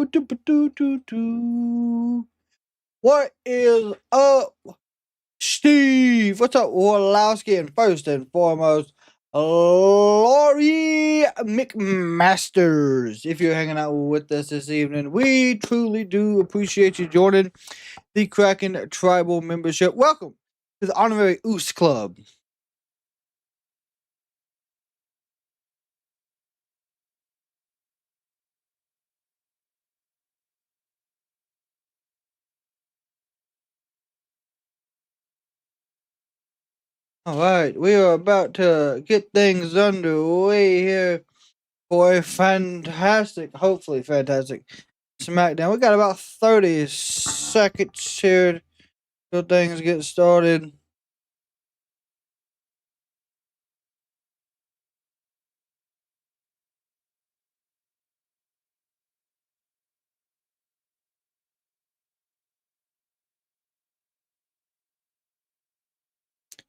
What is up, Steve? What's up, Orlowski? And first and foremost, Laurie McMasters. If you're hanging out with us this evening, we truly do appreciate you joining the Kraken Tribal membership. Welcome to the Honorary Oos Club. All right, we are about to get things underway here for a fantastic, hopefully fantastic SmackDown. We got about 30 seconds here till things get started.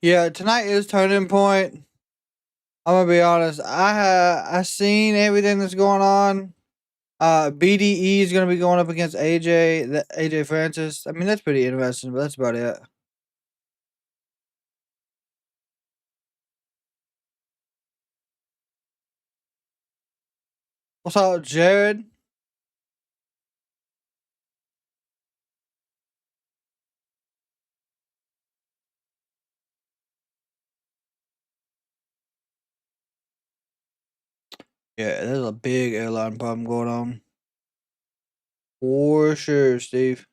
Yeah, tonight is turning point. I'm gonna be honest. I seen everything that's going on. BDE is gonna be going up against AJ Francis. I mean, that's pretty interesting, but that's about it. What's up, Jared? Yeah, there's a big airline problem going on. For sure, Steve.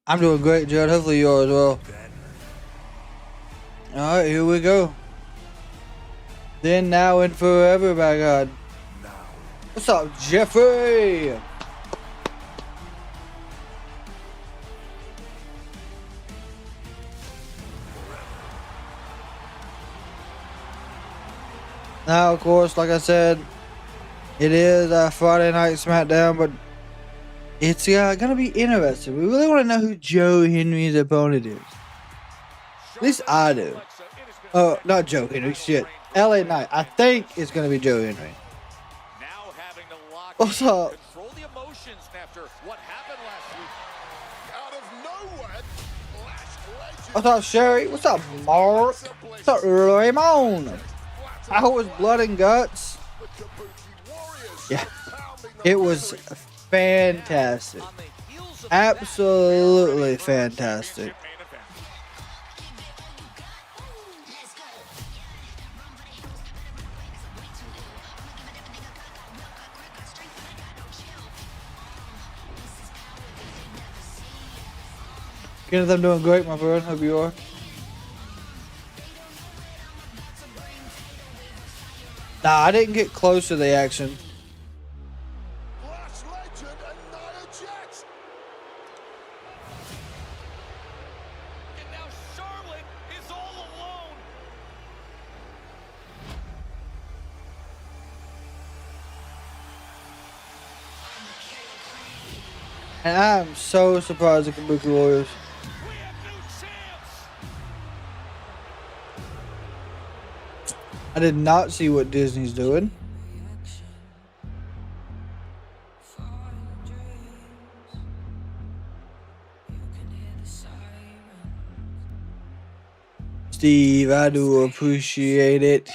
I'm doing great, Jared. Hopefully you are as well. Alright, here we go. Then, now, and forever, by God. What's up, Jeffrey? Now, of course, like I said, it is Friday Night SmackDown, but it's gonna be interesting. We really want to know who Joe Henry's opponent is. At least I do. Oh, not Joe Henry, shit. LA Knight. I think it's gonna be Joe Henry. What's up? What's up, Sherry? What's up, Mark? What's up, Raymond? How was Blood and Guts? Yeah, it was fantastic. Absolutely fantastic. Kenneth, I'm doing great, my friend. Hope you are. Nah, I didn't get close to the action. And I'm so surprised at Kabuki Warriors. I did not see what Disney's doing. Steve, I do appreciate it.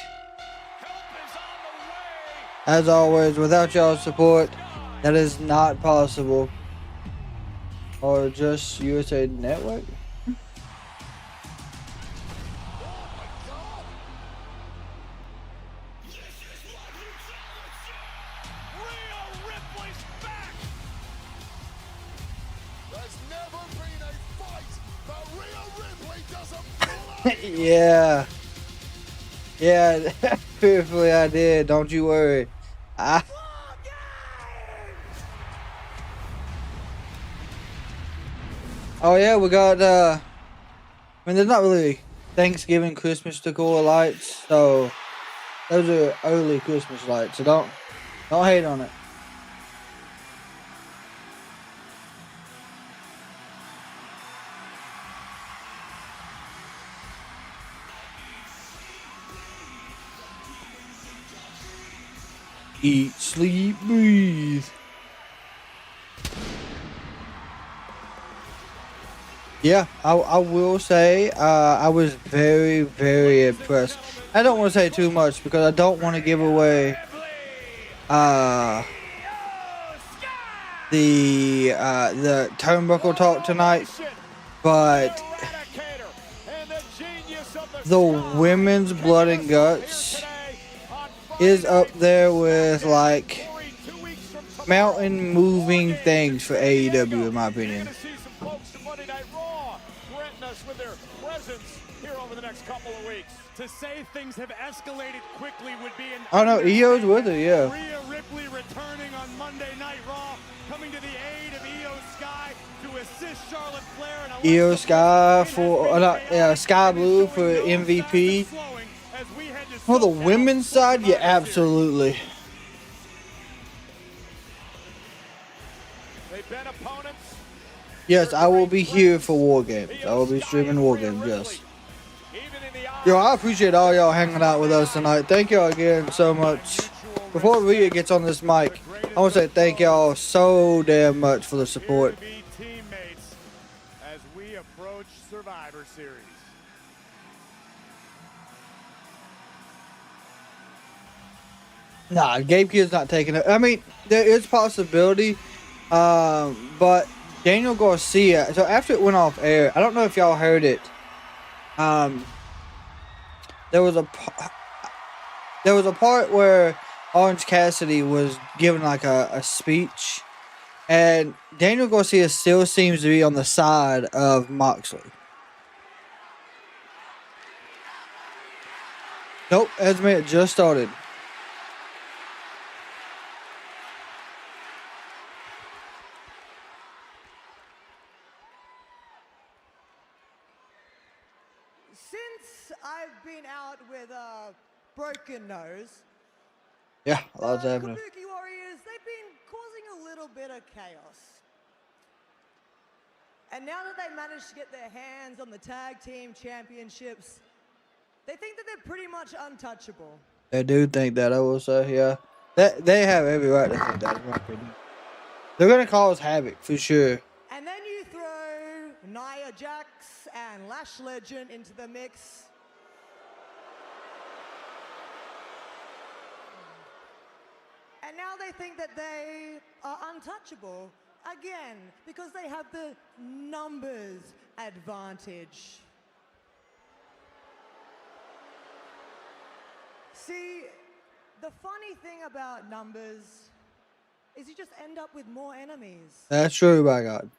As always, without y'all's support, that is not possible. Or just USA Network? Yeah. Yeah, fearfully I did. Don't you worry. Oh yeah, we got I mean, there's not really Thanksgiving, Christmas decor lights, so those are early Christmas lights, so don't hate on it. Eat, sleep, breathe. Yeah, I will say I was very, very impressed. I don't want to say too much because I don't want to give away the turnbuckle talk tonight, but the women's blood and guts is up there with like mountain moving things for AEW in my opinion. With their presence here over the next couple of weeks. To say things have escalated quickly would be an Oh no, Io's with her, yeah. Rhea Ripley returning on Monday Night Raw, coming to the aid of Io Sky to assist Charlotte Flair and Io Sky for Sky Blue for MVP. On the women's side, yeah, absolutely. They've been opponents. Yes, I will be here for War Games. I will be streaming War Games, yes. Yo, I appreciate all y'all hanging out with us tonight. Thank y'all again so much. Before Rhea gets on this mic, I want to say thank y'all so damn much for the support. Teammates as we approach Survivor Series. Nah, Gabe Kid's not taking it. I mean, there is possibility, but Daniel Garcia, so after it went off air, I don't know if y'all heard it. There was a part where Orange Cassidy was giving like a speech, and Daniel Garcia still seems to be on the side of Moxley. Nope, Esme, it just started. I've been out with a broken nose. Yeah, a lot's happening. Kabuki Warriors, they've been causing a little bit of chaos. And now that they managed to get their hands on the tag team championships, they think that they're pretty much untouchable. They do think that, I will say, yeah. They have every right to think that, in my opinion. They're going to cause havoc, for sure. And then you throw Nia Jax and Lash Legend into the mix. And now they think that they are untouchable again because they have the numbers advantage. See, the funny thing about numbers is you just end up with more enemies. That's true, by God.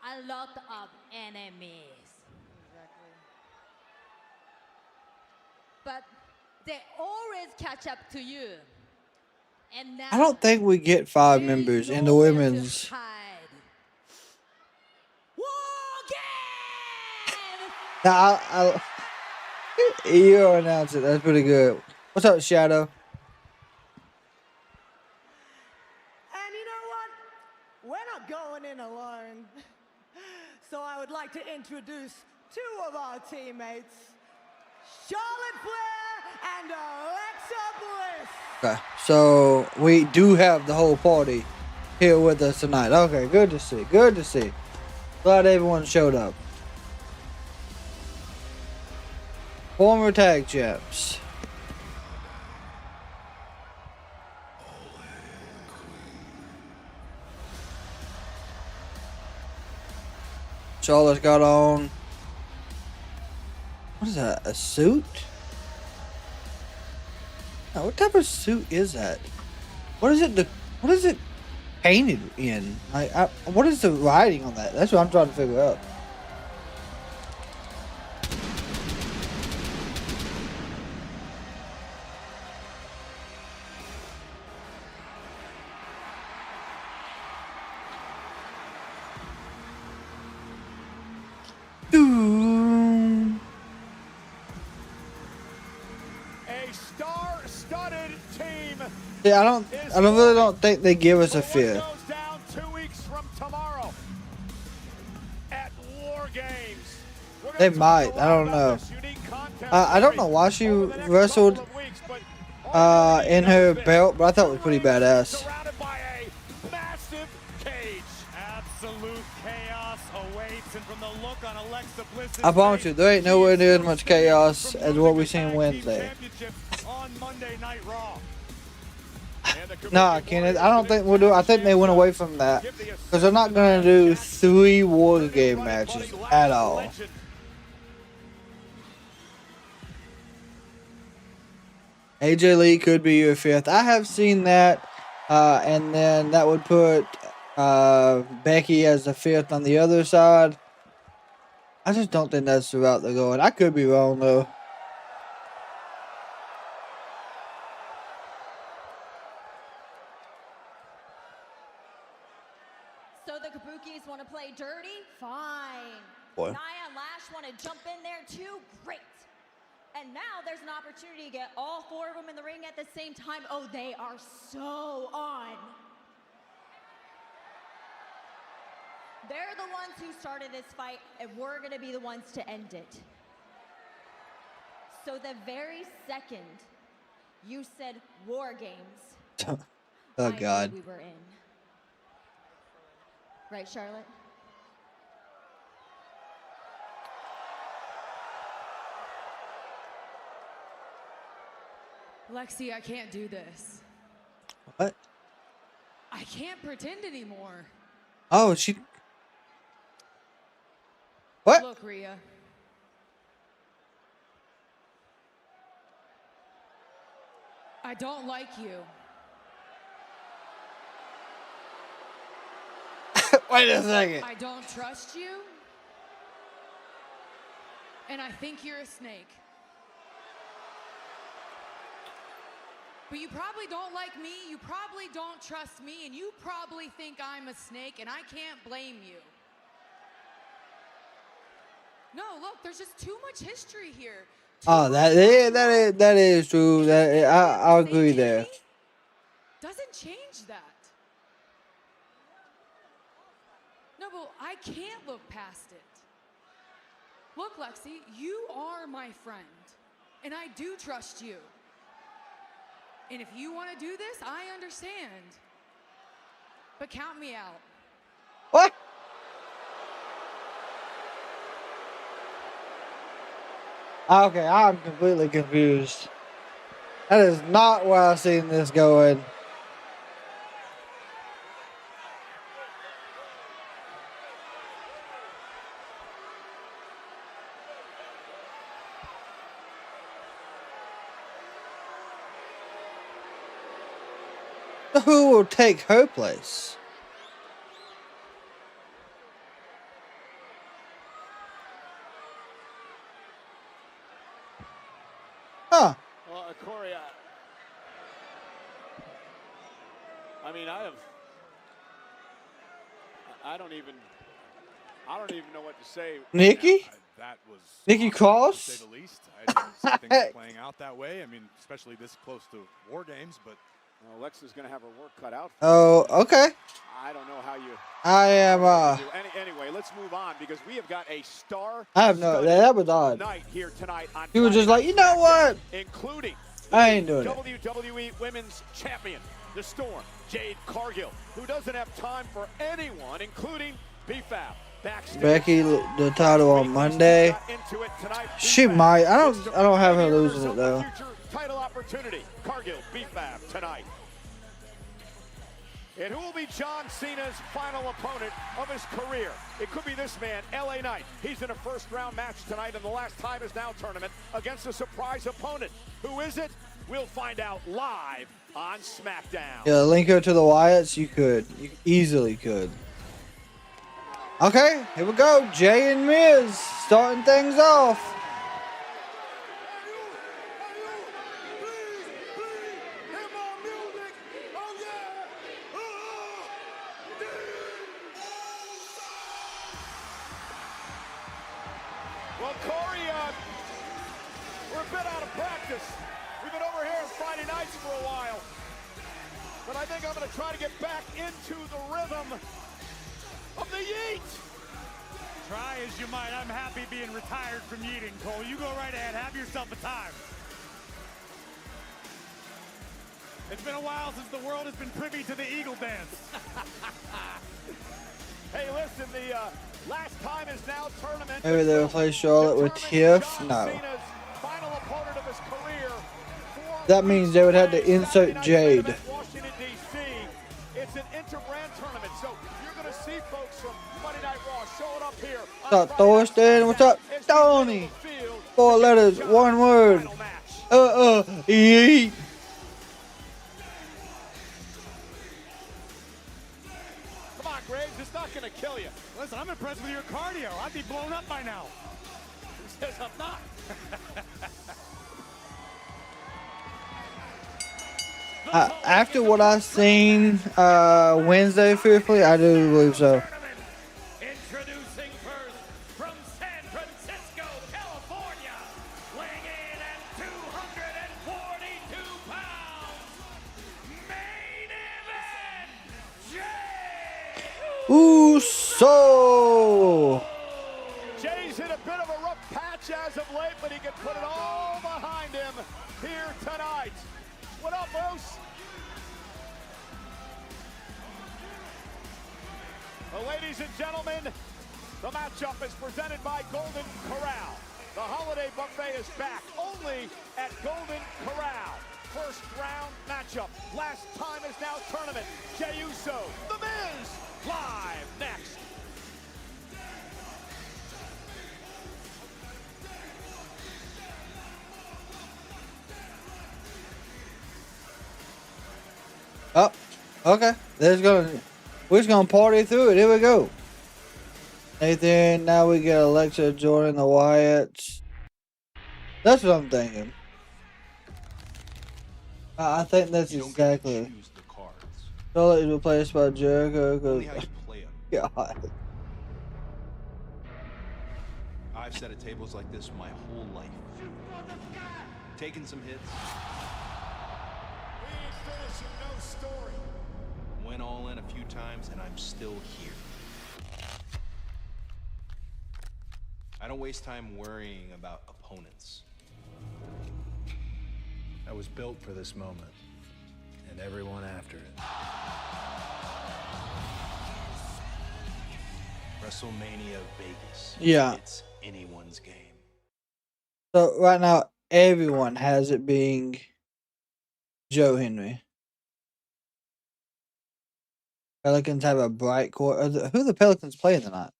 A lot of enemies. Exactly. But they always catch up to you. And now I don't think we get 5 members in the women's. Now, you announced it. That's pretty good. What's up, Shadow? And you know what? We're not going in alone. So I would like to introduce 2 of our teammates, Charlotte Flair and Alexa Bliss. Okay, so we do have the whole party here with us tonight. Okay, good to see. Good to see. Glad everyone showed up. Former tag champs. Charlotte's got on. What is that? A suit? Now, what type of suit is that? What is it? What is it painted in? Like, what is the writing on that? That's what I'm trying to figure out. Yeah, I really don't think they give us a fear. Down 2 weeks from tomorrow at War Games. They might. I don't know. I don't know why she wrestled in her belt, but I thought it was pretty badass. Surrounded by a massive cage. Absolute chaos awaits, and from the look on Alexa Bliss's I promise face, you, there ain't nowhere near as much she is chaos from as what we losing seen the tag team Wednesday. championships on Monday Night Raw. And the Nah, Kabuki Kenneth, I Warriors don't think we'll do. I think they went away from that because they're not gonna do 3 War Game matches at all. AJ Lee could be your 5th. I have seen that, and then that would put Becky as the 5th on the other side. I just don't think that's the route they're going. I could be wrong though. So the Kabukis want to play dirty? Fine. Boy. Nia and Lash want to jump in there too? Great. And now there's an opportunity to get all 4 of them in the ring at the same time. Oh, they are so on. They're the ones who started this fight, and we're going to be the ones to end it. So the very second you said War Games, Oh I God. knew we were in. Right, Charlotte? Lexi, I can't do this. What? I can't pretend anymore. Oh, she. What? Look, Rhea. I don't like you. Wait a second. I don't trust you. And I think you're a snake. But you probably don't like me, you probably don't trust me, and you probably think I'm a snake, and I can't blame you. No, look, there's just too much history here. Oh, that is true. I'll agree there. Doesn't change that. No, but I can't look past it. Look, Lexi, you are my friend, and I do trust you. And if you want to do this, I understand. But count me out. What? Okay, I'm completely confused. That is not where I've seen this going. Who will take her place? Huh. Well, Corey, I mean, I don't even know what to say. Nikki? That was Nikki awesome, Cross? to say the least. I didn't see things playing out that way. I mean, especially this close to War Games, but Alexa's going to have her work cut out. Oh, okay. I don't know how you. I am, Anyway, let's move on because we have got a star. I have no, that was odd. Night here tonight on He was Friday just like, Night you know what? SmackDown, including I ain't doing it. WWE Women's Champion, the Storm, Jade Cargill, who doesn't have time for anyone, including B-Fab. Backstage. Becky, the title on Monday. She might. I don't have her losing it though. Title opportunity. Cargill, B-Fab tonight. And who will be John Cena's final opponent of his career? It could be this man, LA Knight. He's in a first-round match tonight in the Last Time Is Now tournament against a surprise opponent. Who is it? We'll find out live on SmackDown. Yeah, link her to the Wyatts. You could. You easily could. Okay, here we go. Jay and Miz starting things off. Well, Corey, we're a bit out of practice. We've been over here on Friday nights for a while. But I think I'm going to try to get back into the rhythm of the yeet. try as you might. I'm happy being retired from yeeting, Cole. You go right ahead. Have yourself a time. It's been a while since the world has been privy to the Eagle Dance. Hey, listen, the last time is now tournament. Maybe they'll replace Charlotte with Tiff? No. Final opponent of his career. That means they would have to insert Jade. Washington, D.C. It's an inter-brand tournament, so you're going to see folks from Monday Night Raw showing up here. What's up, Thorsten? What's up, Tony? 4 letters, 1 word. Yeet. Come on, Graves, it's not going to kill you. Listen, I'm impressed with your cardio. I'd be blown up by now. Who says I'm not? After what I've seen Wednesday, fearfully, I do believe so. Introducing first from San Francisco, California, weighing in at 242 pounds, main event, Jey Uso! Jay's in a bit of a rough patch as of late, but he can put it all behind him here tonight. What up, Bruce? Well, ladies and gentlemen, the matchup is presented by Golden Corral. The holiday buffet is back only at Golden Corral. First round matchup. Last time is now tournament. Jey Uso, The Miz, live next. Oh, okay. We're just gonna party through it. Here we go. Nathan, now we get Alexa joining the Wyatts. That's what I'm thinking. I think that's exactly. Charlotte is replaced by Jericho. God. I've sat at tables like this my whole life. Taken some hits. No story. Went all in a few times and I'm still here. I don't waste time worrying about opponents. I was built for this moment and everyone after it. WrestleMania Vegas. Yeah. It's anyone's game. So right now, everyone has it being Joe Henry. Pelicans have a bright court. Who are the Pelicans playing tonight?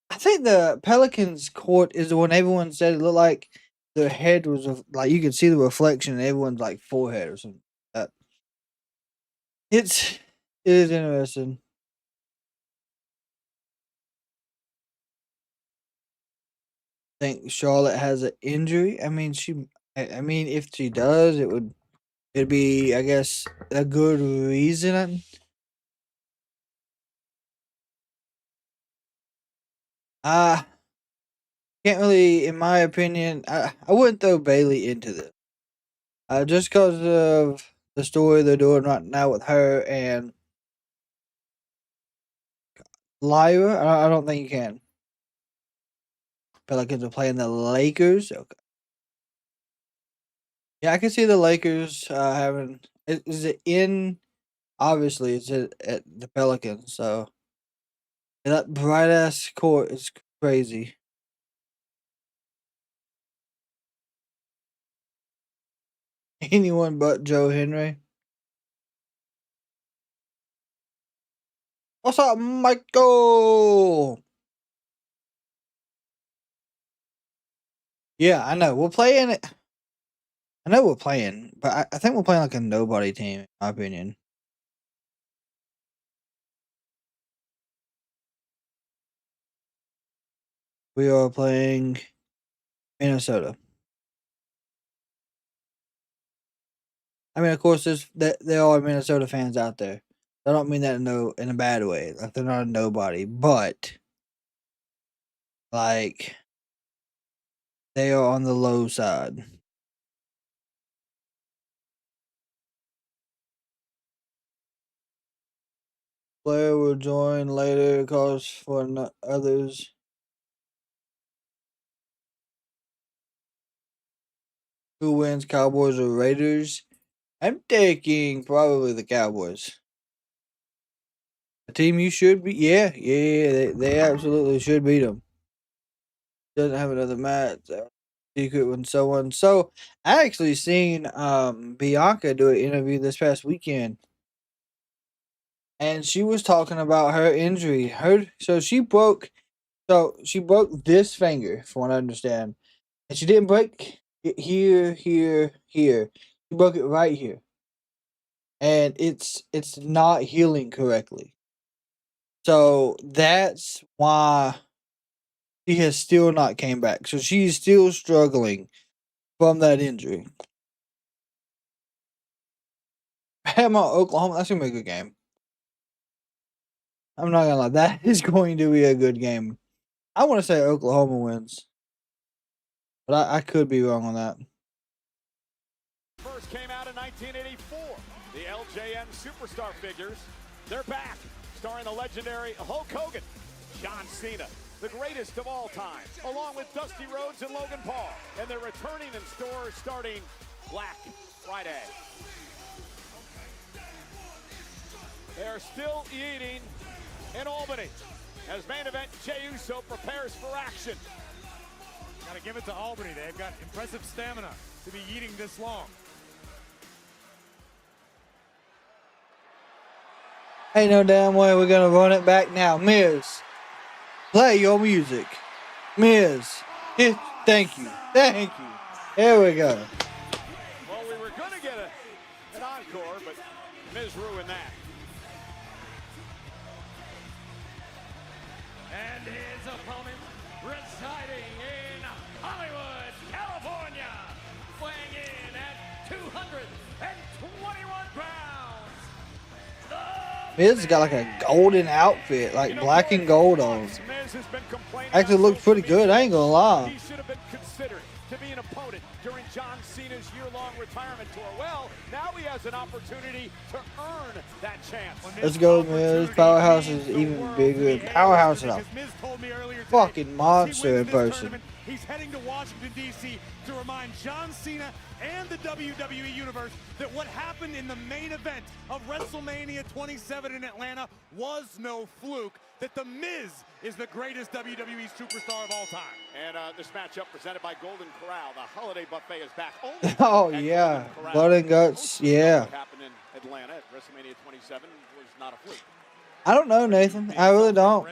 I think the Pelicans court is the one everyone said it looked like their head was like you could see the reflection in everyone's like forehead or something. It is interesting. I think Charlotte has an injury. I mean, if she does, it'd be, I guess, a good reason. Can't really, in my opinion, I wouldn't throw Bailey into this. Just because of the story they're doing right now with her and Lyra, I don't think you can. Pelicans are playing the Lakers. Okay. Yeah, I can see the Lakers having. Is it in? Obviously, it's at the Pelicans. So that bright ass court is crazy. Anyone but Joe Henry. What's up, Michael? Yeah, I know. We're playing it. I know we're playing, but I think we're playing like a nobody team, in my opinion. We are playing Minnesota. I mean, of course, there are Minnesota fans out there. I don't mean that in a bad way. Like they're not a nobody, but like they are on the low side. Blair will join later, cause for others. who wins, Cowboys or Raiders? I'm taking probably the Cowboys. A team you should be. Yeah. They absolutely should beat them. Doesn't have another match. Secret one, so on. So I actually seen Bianca do an interview this past weekend, and she was talking about her injury. She broke this finger, from what I understand, and she didn't break it here. She broke it right here, and it's not healing correctly. So that's why she has still not came back. So she's still struggling from that injury. Bama, Oklahoma, that's gonna be a good game. I'm not gonna lie, that is going to be a good game. I want to say Oklahoma wins, but I could be wrong on that. First came out in 1984. The LJN Superstar figures, they're back, starring the legendary Hulk Hogan, John Cena, the greatest of all time, along with Dusty Rhodes and Logan Paul, and they're returning in stores starting Black Friday. They are still eating in Albany as main event Jey Uso prepares for action. Got to give it to Albany. They've got impressive stamina to be eating this long. Ain't no damn way we're gonna run it back now. Miz, play your music. Miz, thank you. Here we go. Well, we were going to get an encore, but Miz ruined that. And his opponent, residing in Hollywood, California, weighing in at 221 pounds. Miz got like a golden outfit, like black and gold on. Actually looks pretty good, I ain't gonna lie. He should have been considered to be an opponent during John Cena's year-long retirement tour. Well, now he has an opportunity to earn that chance. Let's go, Miz. Powerhouse is even bigger. Powerhouse is a fucking monster in person. He's heading to Washington, D.C. to remind John Cena and the WWE Universe that what happened in the main event of WrestleMania 27 in Atlanta was no fluke, that The Miz is the greatest WWE superstar of all time. And this matchup presented by Golden Corral. The holiday buffet is back. Only Oh, yeah. Blood and guts, yeah. What happened in Atlanta at WrestleMania 27 was not a fluke. I don't know, Nathan. I really don't.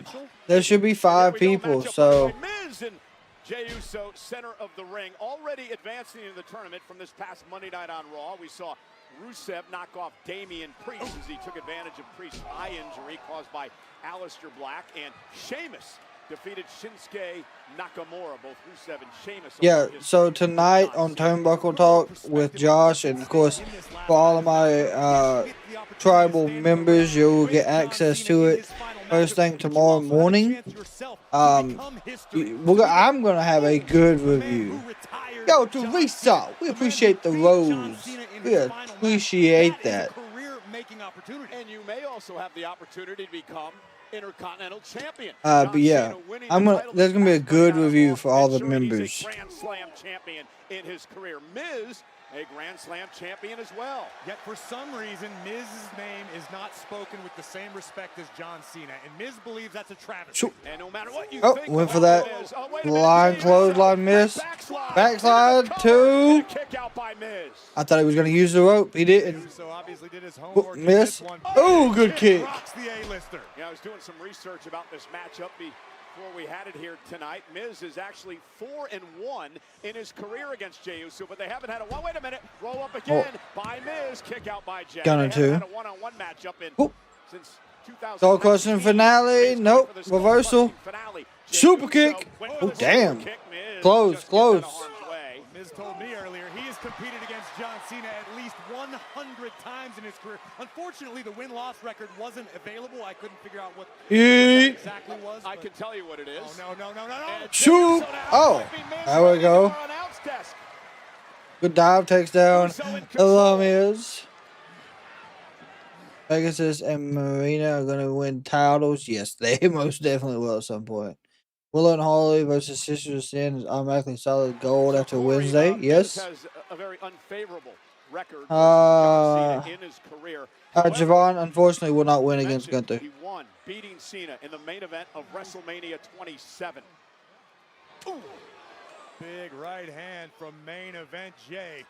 There should be 5 people, so... Miz and Jey Uso, center of the ring, already advancing into the tournament from this past Monday night on Raw. We saw Rusev knock off Damian Priest as he took advantage of Priest's eye injury caused by Aleister Black, and Sheamus defeated Shinsuke Nakamura. Both Rusev and Sheamus. Yeah, so tonight on Turnbuckle Talk with Josh, and of course for all of my tribal members, you'll get access to it first thing tomorrow morning. I'm gonna have a good review. Yo, Teresa, we appreciate the rose. We appreciate that. And you may also have the opportunity to become Intercontinental Champion. But yeah, there's gonna be a good review for all the members. Grand Slam champion in his career. Miz, a Grand Slam champion as well. Yet for some reason, Miz's name is not spoken with the same respect as John Cena, and Miz believes that's a travesty. And no matter what you think went for that line, clothesline, miss. Backslide, 2. Kick out by Miz. I thought he was gonna use the rope. He didn't. So obviously did his homework. Miss. Oh, good kick. Yeah, I was doing some research about this matchup before we had it here tonight. Miz is actually 4-1 in his career against Jey Uso, but they haven't had a wait a minute, roll up again by Miz, kick out by Jey. Gunner 2. Had a one-on-one matchup since 2000. Soul Crushing finale. Nope. Reversal. Super kick. Oh, damn. Close. Miz told me earlier he has competed against John Cena at least 100 times in his career. Unfortunately, the win-loss record wasn't available. I couldn't figure out what it exactly was. I can tell you what it is. Oh, no. Shoot. Oh, there we go. Good dive, takes down the Miz. Pegasus and Marina are going to win titles. Yes, they most definitely will at some point. Willow and Holly versus Sisters of Sin is automatically solid gold after Corey, Wednesday. Miz Yes. has a very unfavorable record versus John Cena in his career. However, Javon unfortunately will not win against mentioned, Gunther. he won, beating Cena in the main event of WrestleMania 27. Ooh. Big right hand from main event Jey.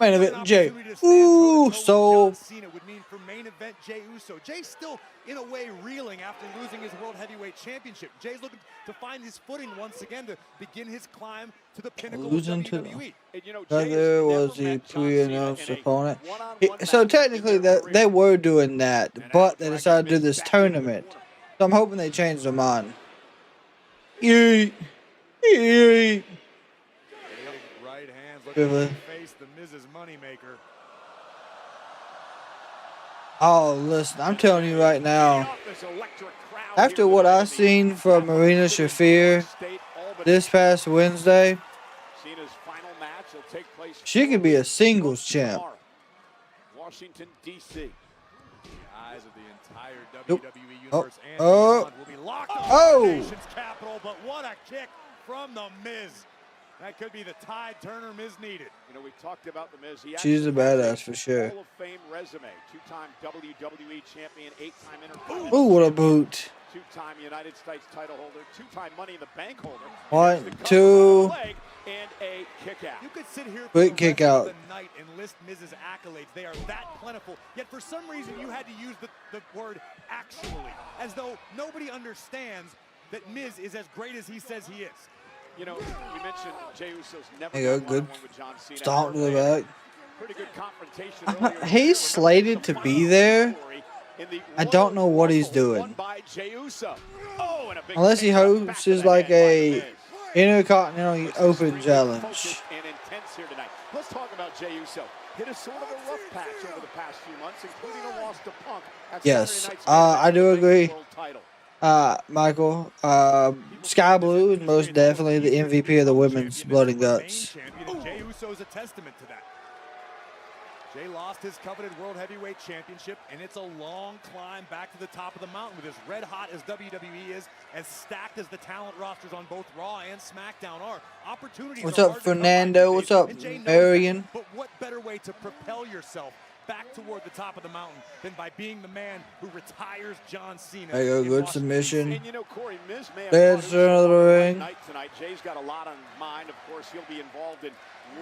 Main event Jey. Ooh, so John Cena would mean for main event Jey Uso. Jey's still, in a way, reeling after losing his World Heavyweight Championship. Jey's looking to find his footing once again to begin his climb to the pinnacle losing of to WWE. And, you know, Gunther was the pre-announced opponent. So technically, they were doing that, but they decided to do this tournament. So I'm hoping they change their mind. Yeet. Yeet. Big right hands Really? looking to face the Miz's moneymaker. Oh, listen, I'm telling you right now, after what I seen from Marina Shafir this past Wednesday, she could be a singles champ. Washington, D.C. Eyes of the entire Nope. WWE Oh. universe and Oh. beyond will be locked on Oh. the nation's capital, but what a kick from the Miz. That could be the tide turner Miz needed. You know, we talked about the Miz. She's a badass for sure. Hall of Fame resume. Two-time WWE champion, 8-time Intercontinental. Ooh, what a boot. Two-time United States title holder, two-time Money in the Bank holder. One, The cover two. with a leg and a kick out. You could sit here for Quick the kick rest out. of the night and list Miz's accolades. They are that plentiful. Yet for some reason you had to use the word actually, as though nobody understands that Miz is as great as he says he is. You know, we mentioned Jey Uso's never There you go, got good one-on-one with John Cena. stomp to the back. Pretty good confrontation earlier this He's year. slated to be there. I don't know what he's doing. Won by Jey Uso. Oh, and a big Unless he takedown back hosts to the like head by a The Miz. Intercontinental Open Extremely Challenge. focused and intense here tonight. Let's talk about Jey Uso. Hit a sort of a rough patch over the past few months, including a loss to Punk at Yes, Saturday Night's main I do event for the agree. world title. Michael, Sky Blue is most definitely the MVP of the women's Blood and Guts. Jey Uso is a testament to that. Jey lost his coveted World Heavyweight Championship, and it's a long climb back to the top of the mountain with as red hot as WWE is, as stacked as the talent rosters on both Raw and SmackDown are. Opportunities What's are up, hard to come by Fernando? these What's days, up, and Jey knows Marion? that. But what better way to propel yourself back toward the top of the mountain than by being the man who retires John Cena? There you go, in good Washington, submission. And you know, Corey, Miz may have There's thought it was another a ring. night tonight. Jay's got a lot on his mind. Of course, he'll be involved in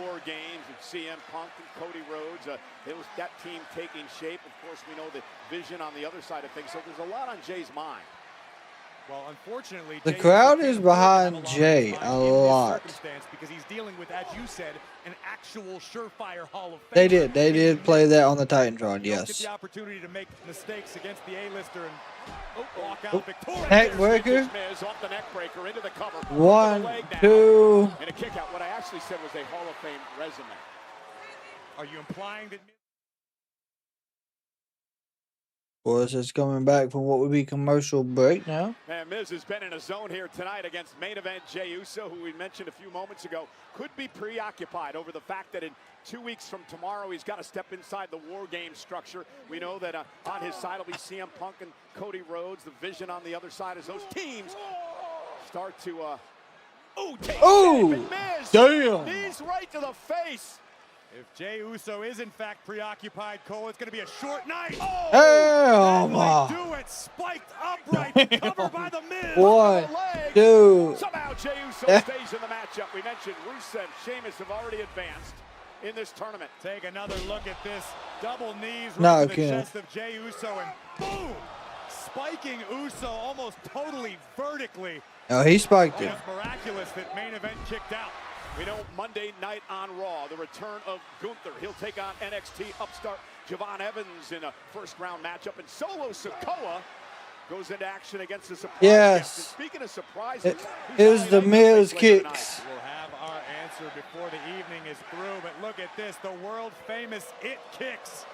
War Games with CM Punk and Cody Rhodes. It was that team taking shape. Of course, we know the vision on the other side of things. So there's a lot on Jay's mind. Well, unfortunately, The Jey crowd Uso is can't afford to behind have Jey lot a on his mind in this lot. circumstance because he's dealing with, as you said, an actual surefire Hall of Fame. They did play that on the Titantron, You don't get yes. the opportunity to make mistakes against the A-lister and walk out victorious. Neck breaker. Miz off the neck breaker into the cover. One, With the leg now. two. And a kick out. What I actually said was a Hall of Fame resume. Are you implying that? Of course, it's coming back from what would be commercial break now. And Miz has been in a zone here tonight against main event Jey Uso, who we mentioned a few moments ago, could be preoccupied over the fact that in 2 weeks from tomorrow, he's got to step inside the War Game structure. We know that on his side will be CM Punk and Cody Rhodes. The vision on the other side is those teams start to, take Oh, shape, and Miz, damn. knees right to the face. If Jey Uso is in fact preoccupied, Cole, it's going to be a short night. Hell, They do it, spiked upright, covered by the Miz. One, Leg. two. Somehow Jey Uso stays in the matchup. We mentioned Rusev, Sheamus have already advanced in this tournament. Take another look at this. Double knees No, right to the Ken. chest of Jey Uso, and boom! Spiking Uso almost totally vertically. Oh, he spiked it. Almost miraculous that main event kicked out. We know Monday night on Raw, the return of Gunther. He'll take on NXT upstart Javon Evans in a first-round matchup. And Solo Sikoa goes into action against the surprise Yes. guest. And speaking of surprises, It was the Miz later kicks. We'll have our answer before the evening is through, but look at this, the world-famous It Kicks.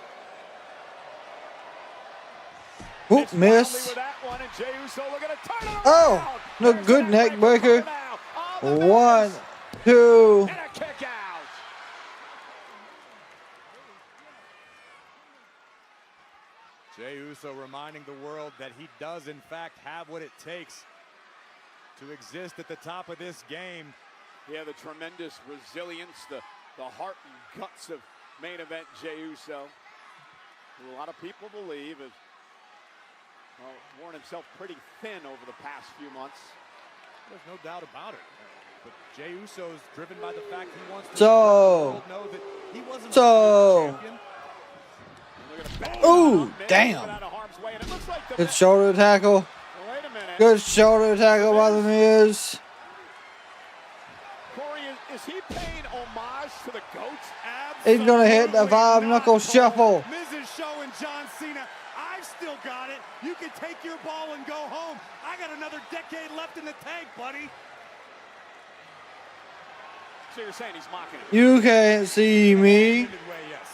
Oop, It's Riley miss. with that one, and Jey Uso looking to turn it Oh, around. no There's good a neck breaker. now on the One, Miz. two. And a kick out. Jey Uso reminding the world that he does, in fact, have what it takes to exist at the top of this game. Yeah, the tremendous resilience, the heart and guts of main event Jey Uso, who a lot of people believe has worn himself pretty thin over the past few months. There's no doubt about it. But Jey Uso is driven by the fact he wants to let the So, world know that he wasn't the champion. ooh, damn. Good shoulder tackle. Wait a minute. Good shoulder tackle by The Miz. Corey, is he paying homage to the GOATs? He's going to hit the Absolutely five-knuckle not, shuffle. Cole. Miz is showing John Cena, I've still got it. You can take your ball and go home. I got another decade left in the tank, buddy. So you're saying he's mocking it? You can't see me. Way, yes.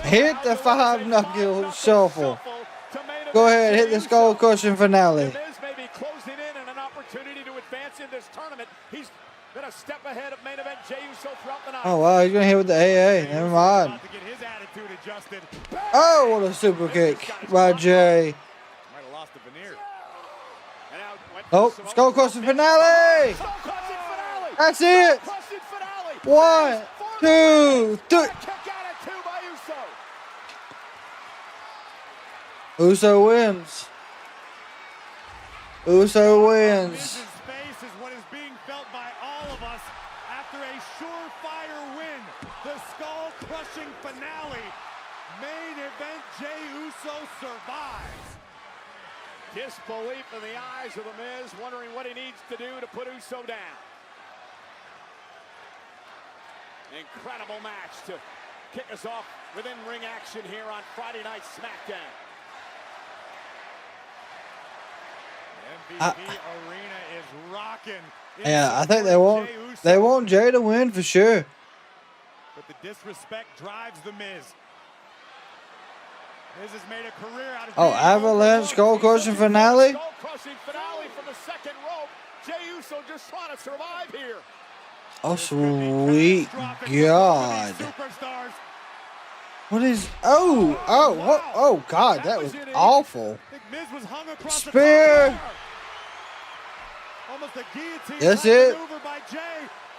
Hit the five-knuckle shuffle. Go ahead, hit the skull crushing finale. Miz may be closing in on an opportunity to advance in this tournament. He's been a step ahead of main event Jey Uso throughout the night. Oh, wow, he's going to hit with the AA. Never mind. About to get his attitude adjusted. Oh, what a super kick by Jey. Might have lost the veneer. And now went Oh, for skull crushing finale. Skull crushing finale. That's it. Skull crushing finale. 1, 2, 3. Kick out at 2 by Uso. Uso wins. Uso wins. Miz's face is what is being felt by all of us after a surefire win. The skull-crushing finale. Main event Jey Uso survives. Disbelief in the eyes of The Miz, wondering what he needs to do to put Uso down. Incredible match to kick us off with in-ring action here on Friday Night SmackDown. MVP Arena is rocking. Yeah, I think they want Jey to win for sure. But the disrespect drives The Miz. Miz has made a career out of Oh, being avalanche skull crushing finale. Skull crushing finale from the second rope. Jey Uso just trying to survive here. Oh, sweet God. What is... Oh, what? Oh, God, that was awful. Spear. Almost a guillotine. That's it. Maneuver by Jey,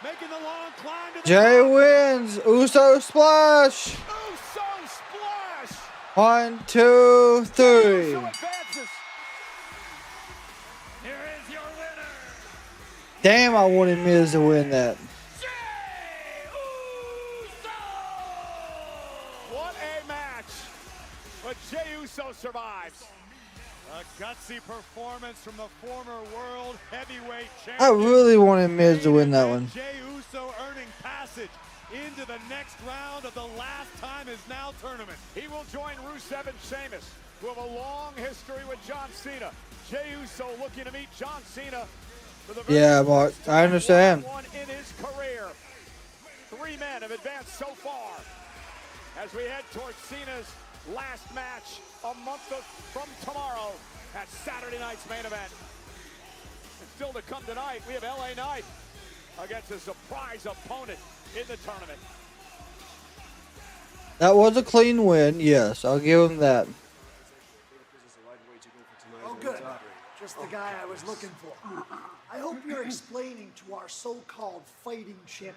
making the long climb to the Jey top. wins. Uso splash. Uso splash. 1, 2, 3. Uso advances. Here is your winner. Damn, I wanted Miz to win that. Jey Uso. What a match. But Jey Uso survives. A gutsy performance from the former world heavyweight champion. I really wanted Miz to win that one. Jey Uso earning passage into the next round of the last time is now tournament. He will join Rusev and Sheamus, who have a long history with John Cena. Jey Uso looking to meet John Cena for the very Yeah, first Mark, time I understand. one-on-one in his career. 3 men have advanced so far as we head towards Cena's last match a month from tomorrow at Saturday night's main event. And still to come tonight, we have LA Knight against a surprise opponent in the tournament. That was a clean win. Yes, I'll give him that. Oh, good. Just the guy I was looking for. I hope you're explaining to our so-called fighting champion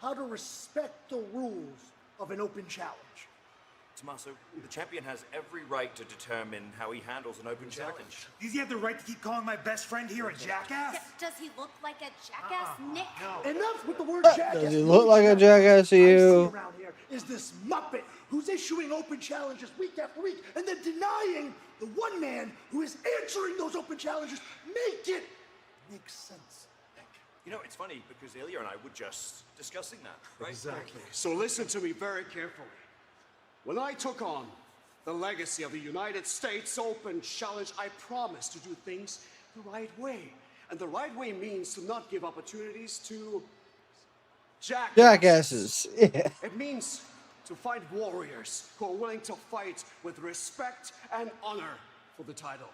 how to respect the rules of an open challenge. Tommaso, the champion has every right to determine how he handles an open challenge. Does he have the right to keep calling my best friend here a jackass? Does he look like a jackass, Nick? Enough with the word jackass. Does he look like a jackass to you? I see around here is this muppet who's issuing open challenges week after week and then denying the one man who is answering those open challenges. Make it make sense, Nick. You know, it's funny because Ilja and I were just discussing that, right? Exactly. So listen to me very carefully. When I took on the legacy of the United States Open Challenge, I promised to do things the right way. And the right way means to not give opportunities to Jackasses. Yeah. It means to find warriors who are willing to fight with respect and honor for the title.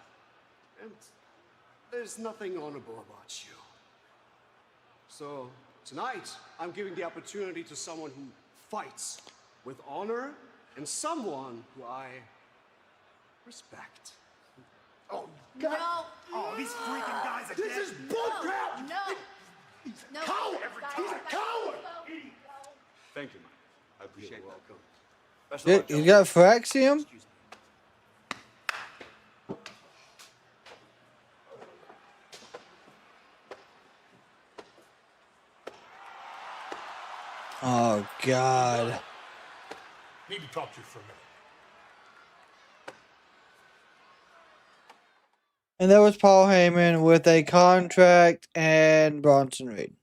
And there's nothing honorable about you. So tonight, I'm giving the opportunity to someone who fights with honor and someone who I respect. Oh, God. No. Oh, these freaking guys again. This is bullcrap. No. He's a No. coward. He's a coward. Thank you, Mike. I appreciate that. Welcome. Best of luck, You John. got Fraxium? Oh, God. Need to talk to you for a minute. And that was Paul Heyman with a contract and Bronson Reed.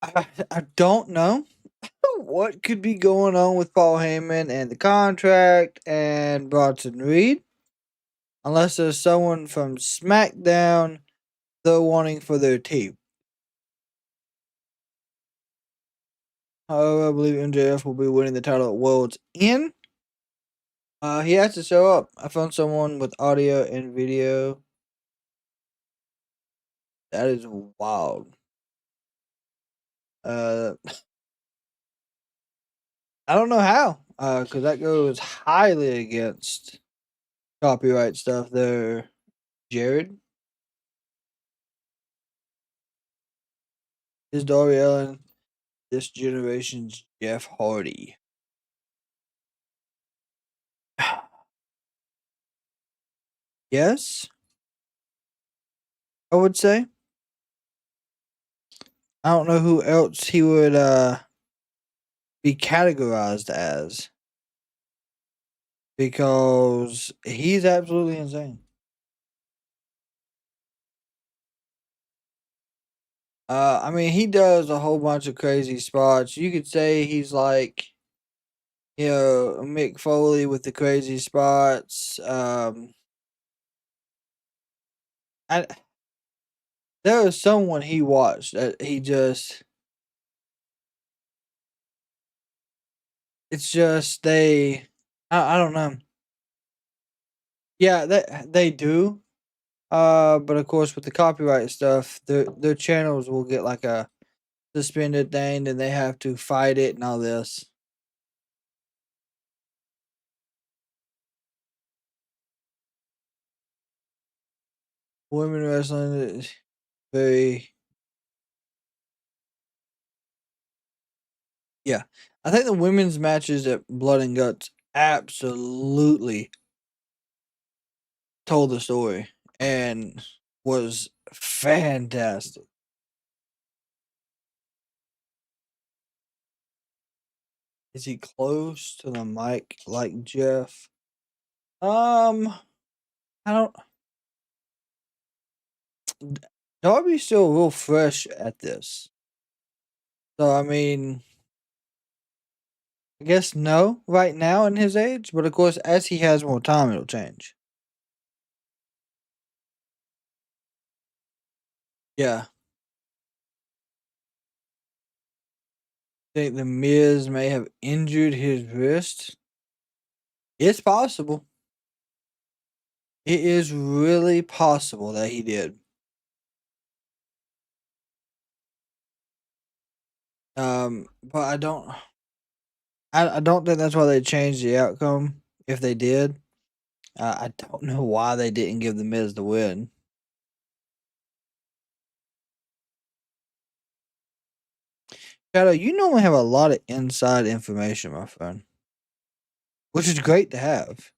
I don't know what could be going on with Paul Heyman and the contract and Bronson Reed. Unless there's someone from SmackDown they're wanting for their team. However, I believe MJF will be winning the title at World's End. He has to show up. I found someone with audio and video. That is wild. I don't know how. Because that goes highly against copyright stuff there, Jared. Is Darby Allin this generation's Jeff Hardy? Yes, I would say. I don't know who else he would be categorized as, because he's absolutely insane. I mean, he does a whole bunch of crazy spots. You could say he's like, you know, Mick Foley with the crazy spots. There was someone he watched that he just. It's just I don't know. Yeah, they do. But of course with the copyright stuff, their channels will get like a suspended thing, and they have to fight it and all this. Women wrestling is very. Yeah, I think the women's matches at Blood and Guts absolutely told the story and was fantastic. Is he close to the mic like Jeff? I don't. Darby's still real fresh at this. So, I mean, I guess no right now in his age, but of course, as he has more time, it'll change. Yeah. Think the Miz may have injured his wrist? It's possible. It is really possible that he did. But I don't think that's why they changed the outcome. If they did, I don't know why they didn't give the Miz the win. Shadow, you normally have a lot of inside information, my friend, which is great to have.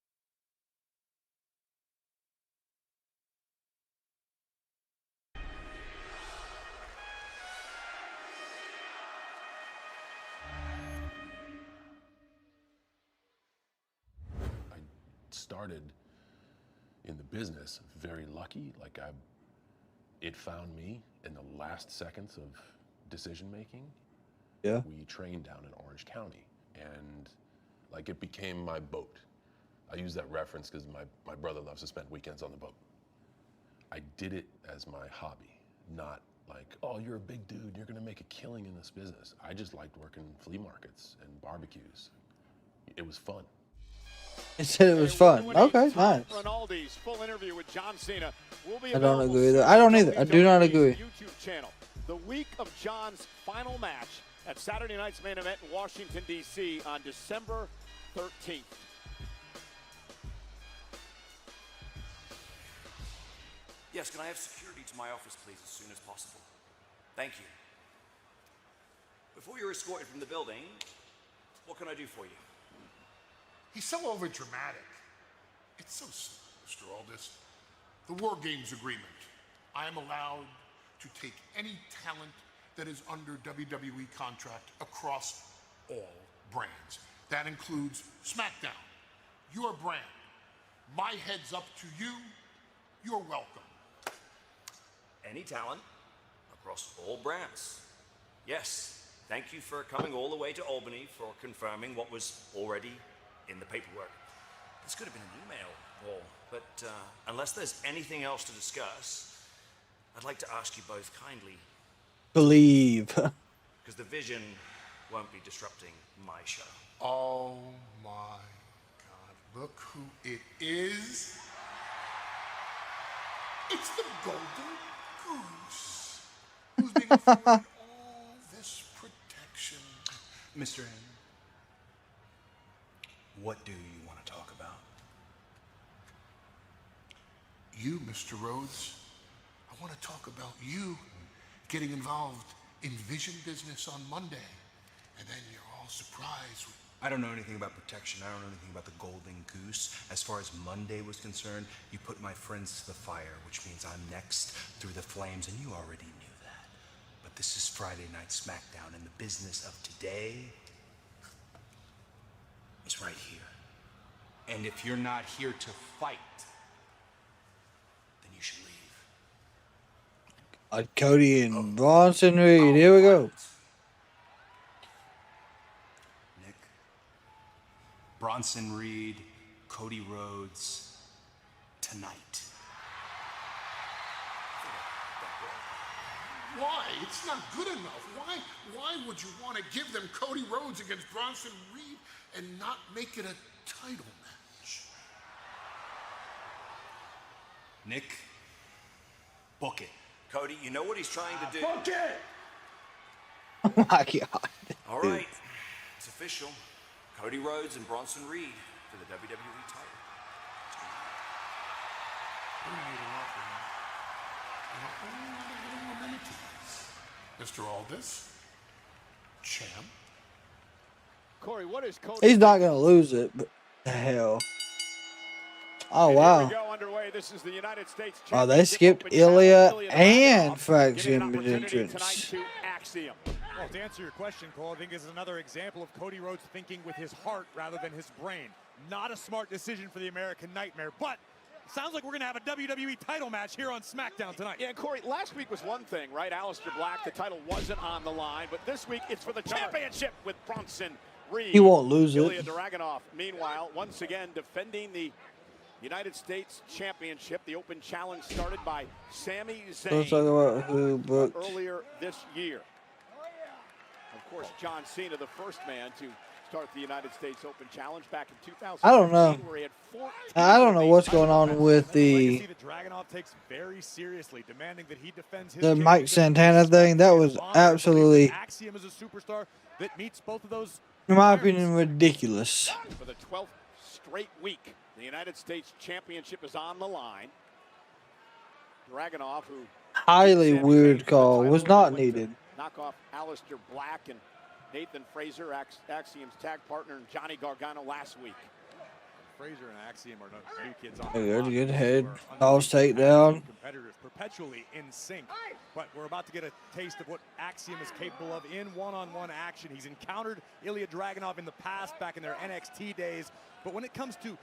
Started in the business very lucky. Like it found me in the last seconds of decision making. Yeah. We trained down in Orange County, and like it became my boat. I use that reference because my brother loves to spend weekends on the boat. I did it as my hobby, not like, oh, you're a big dude, you're gonna make a killing in this business. I just liked working flea markets and barbecues. It was fun. It said it was fun. Okay, nice. Rinaldi's full interview with John Cena will be I don't agree with it. I don't either. I do not agree. YouTube channel. The week of John's final match at Saturday night's main event in Washington, D.C. on December 13th. Yes, can I have security to my office, please, as soon as possible? Thank you. Before you're escorted from the building, what can I do for you? He's so overdramatic. It's so simple, Mr. Aldis. The War Games Agreement. I am allowed to take any talent that is under WWE contract across all brands. That includes SmackDown, your brand. My head's up to you. You're welcome. Any talent across all brands. Yes, thank you for coming all the way to Albany for confirming what was already in the paperwork. This could have been an email, Paul, but unless there's anything else to discuss, I'd like to ask you both kindly. Believe. Because the Vision won't be disrupting my show. Oh my God, look who it is. It's the Golden Goose. Who's being afforded all this protection. Mr. N, what do you want to talk about? You, Mr. Rhodes, I want to talk about you getting involved in Vision business on Monday. And then you're all surprised. I don't know anything about protection. I don't know anything about the Golden Goose. As far as Monday was concerned, you put my friends to the fire, which means I'm next through the flames, and you already knew that. But this is Friday Night SmackDown, and the business of today is right here. And if you're not here to fight, then you should leave. Cody and Bronson Reed. Here we go. Bronson Reed, Cody Rhodes, tonight. Why? It's not good enough. Why would you want to give them Cody Rhodes against Bronson Reed and not make it a title match? Nick, book it. Cody, you know what he's trying to do. Book it! Oh my God. All right, it's official. Cody Rhodes and Bronson Reed for the WWE title. Mr. Aldis, champ. Corey, what is Cody? He's not going to lose it, but the hell. Oh, wow. Here we go underway. This is the United States Oh, they skipped Ilya and Faction entrance. Axiom. Well, to answer your question, Cole, I think this is another example of Cody Rhodes thinking with his heart rather than his brain. Not a smart decision for the American Nightmare, but sounds like we're going to have a WWE title match here on SmackDown tonight. Yeah, Corey, last week was one thing, right? Aleister Black, the title wasn't on the line, but this week it's for the championship with Bronson Reed. He won't lose it. Ilja Dragunov, meanwhile, once again defending the United States Championship. The open challenge started by Sami Zayn. Let's talk about who booked Earlier this year. Of course, John Cena, the first man to start the United States Open Challenge back in 2000. I don't know. I don't know what's going on with the Dragunov takes very seriously, demanding that he defends his Mike Santana thing. That was absolutely, Axiom is a superstar that meets both of those, in my opinion, ridiculous. For the 12th straight week, the United States Championship is on the line. Dragunov, who Highly weird call, was not needed. knock off Aleister Black and Nathan Frazer, Axiom's tag partner, and Johnny Gargano last week. Frazer and Axiom are no new kids on Good head, toss takedown. Competitors perpetually in sync, but we're about to get a taste of what Axiom is capable of in one-on-one action. He's encountered Ilja Dragunov in the past, back in their NXT days, but when it comes to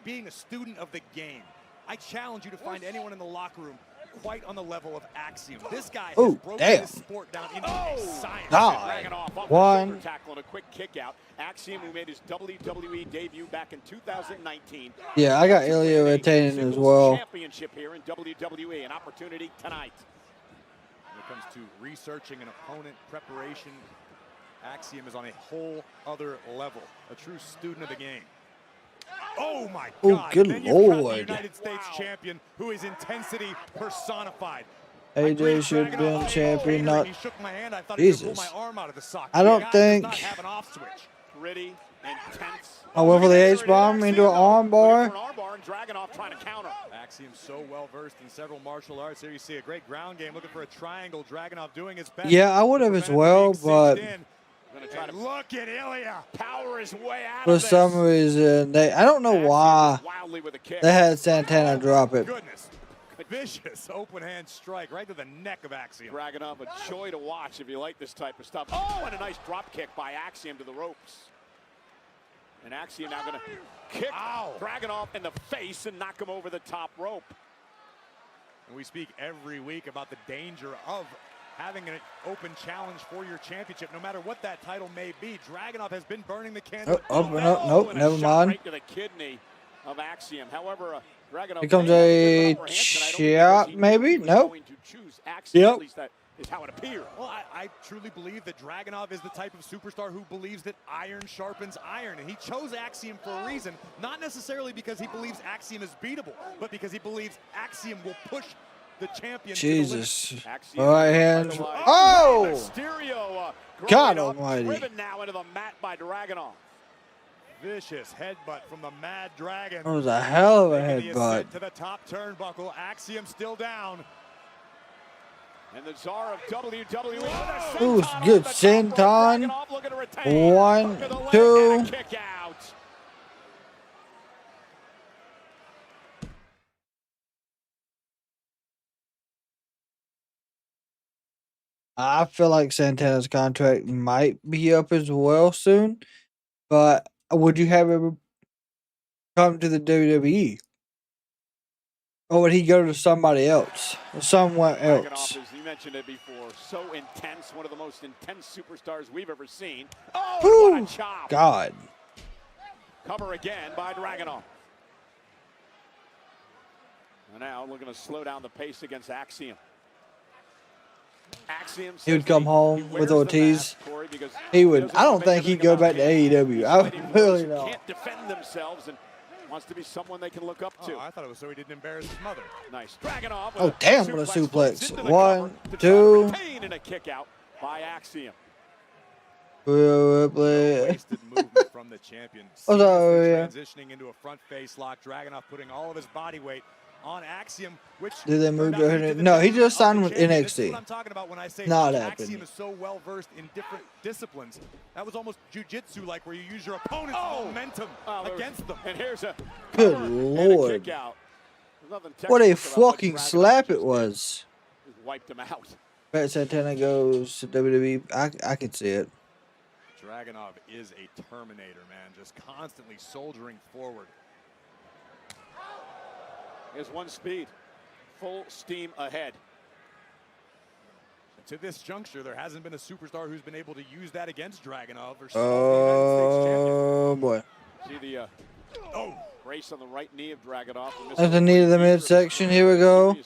being a student of the game, I challenge you to find anyone in the locker room quite on the level of Axiom. This guy has broken this sport down into a science. One. Tackle and a quick kick out. Axiom, who made his WWE debut back in 2019. Yeah, I got Ilya retaining as well. Championship here in WWE, an opportunity tonight. When it comes to researching an opponent, preparation, Axiom is on a whole other level. A true student of the game. Oh my God! Good then you've got Lord! the United States champion, who is intensity personified. AJ should have been champion, not He shook my hand. I thought he Jesus. could pull my arm out of the socket. I don't think. Does not have an off switch. Gritty Intense. I went for the H-bomb into an arm bar. And Dragunov trying to counter. Axiom so well versed in several martial arts. Here you see a great ground game looking for a triangle. Dragunov doing his best. Yeah, I would have as well, but Try to look at Ilja. Power his way out for of this. some reason, I don't know why Wildly with a kick. they had Santana drop it. Goodness. Vicious open hand strike right to the neck of Axiom. Dragunov, a joy to watch if you like this type of stuff. Oh, and a nice drop kick by Axiom to the ropes. And Axiom now going to kick Dragunov in the face and knock him over the top rope. And we speak every week about the danger of having an open challenge for your championship, no matter what that title may be. Dragunov has been burning the candle. Nope, never mind. Right to the kidney of Axiom. However, Dragunov Here comes a chop, maybe? Nope. Yep. At least that is how it appears. Well, I truly believe that Dragunov is the type of superstar who believes that iron sharpens iron, and he chose Axiom for a reason, not necessarily because he believes Axiom is beatable, but because he believes Axiom will push the champion. Jesus. To the limit. All right, hands. Oh! Mysterio, God almighty. driven now into the mat by Dragunov. Vicious headbutt from the Mad Dragon. That was a hell of a Making the ascent headbutt. to the top turnbuckle. Axiom still down. And the czar of WWE. Ooh, good senton. 1, 2. Kick out. I feel like Santana's contract might be up as well soon, but would you have him come to the WWE? Or would he go to somebody else? Somewhere else? As you mentioned it before, so intense, one of the most intense superstars we've ever seen. Whew, What a chop. God. Cover again by Dragunov. And now looking to slow down the pace against Axiom. Axiom He would come home with Ortiz. Corey, because He would. doesn't I don't make think he'd anything go about back to him. AEW. I really don't. Can't defend themselves and wants to be someone they can look up to. Oh, I thought it was so he didn't embarrass his mother. Nice. Dragunov. Oh, damn, what a suplex. Into the 1, cover to 2. Pain and a kick out by Axiom. Wasted movement from the champion. Oh, sorry, yeah. Transitioning into a front face lock. Dragunov putting all of his body weight on Axiom, which Did they move to her? No, he just signed with This is NXT. what I'm talking about when I say Not Axiom happening. is so well versed in different disciplines. That was almost jiu-jitsu like, where you use your opponent's momentum against them. And here's a Good cover and a Lord. kick out. Nothing What a textbook about what fucking Dragunov slap it just did. was. Just wiped him out. Bet Santana goes to WWE. I can see it. Dragunov is a Terminator, man, just constantly soldiering forward. Here's one speed. Full steam ahead. To this juncture, there hasn't been a superstar who's been able to use that against Dragunov or Oh, boy. See the brace on the right knee of Dragunov. That's the knee to the midsection. Here we go.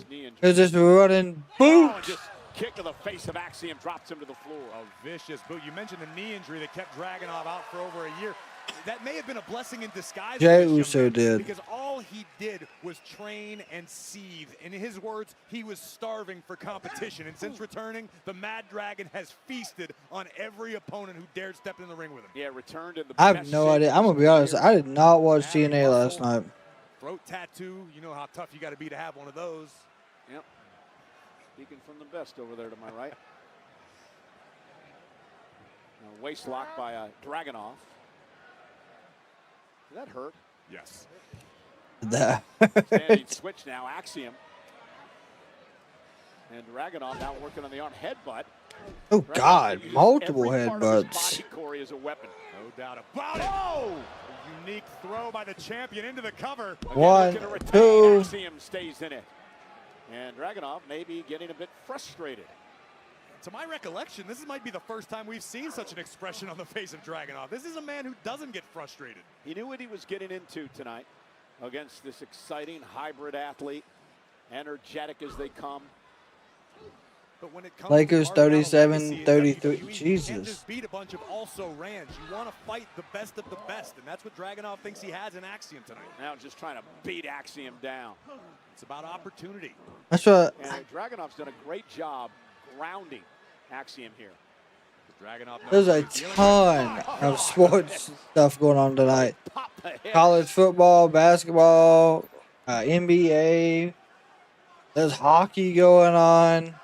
There's this running boot. And just kick to the face of Axiom drops him to the floor. A vicious boot. You mentioned the knee injury that kept Dragunov out for over a year. That may have been a blessing in disguise. Jey for this Uso young man, did. Because all he did was train and seethe. In his words, he was starving for competition. And since returning, the Mad Dragon has feasted on every opponent who dared step in the ring with him. Yeah, returned in the I have best no shape idea. of I'm going to be honest. his I did not watch Adding TNA last muscle, night. Throat tattoo. You know how tough you got to be to have one of those. Yep. Speaking from the best over there to my right. Now, waist lock by Dragunov. Did that hurt? Yes. Standing switch now, Axiom. And Dragunov now working on the arm headbutt. Oh, Dragunov God. uses Multiple every part of his headbutts. body, Corey, as a weapon. No doubt about it. Oh! A unique throw by the champion into the cover. Again, 1, looking to retain. 2. Axiom stays in it. And Dragunov may be getting a bit frustrated. To my recollection, this might be the first time we've seen such an expression on the face of Dragunov. This is a man who doesn't get frustrated. He knew what he was getting into tonight against this exciting hybrid athlete, energetic as they come. But when it comes Lakers to carving out a 37, legacy in 33. WWE, you can't Jesus. just beat a bunch of also-rans. You want to fight the best of the best, and that's what Dragunov thinks he has in Axiom tonight. Now just trying to beat Axiom down. It's about opportunity. That's what. And Dragunov's done a great job grounding Axiom here. There's a ton of sports stuff going on tonight. College football, basketball, NBA. There's hockey going on.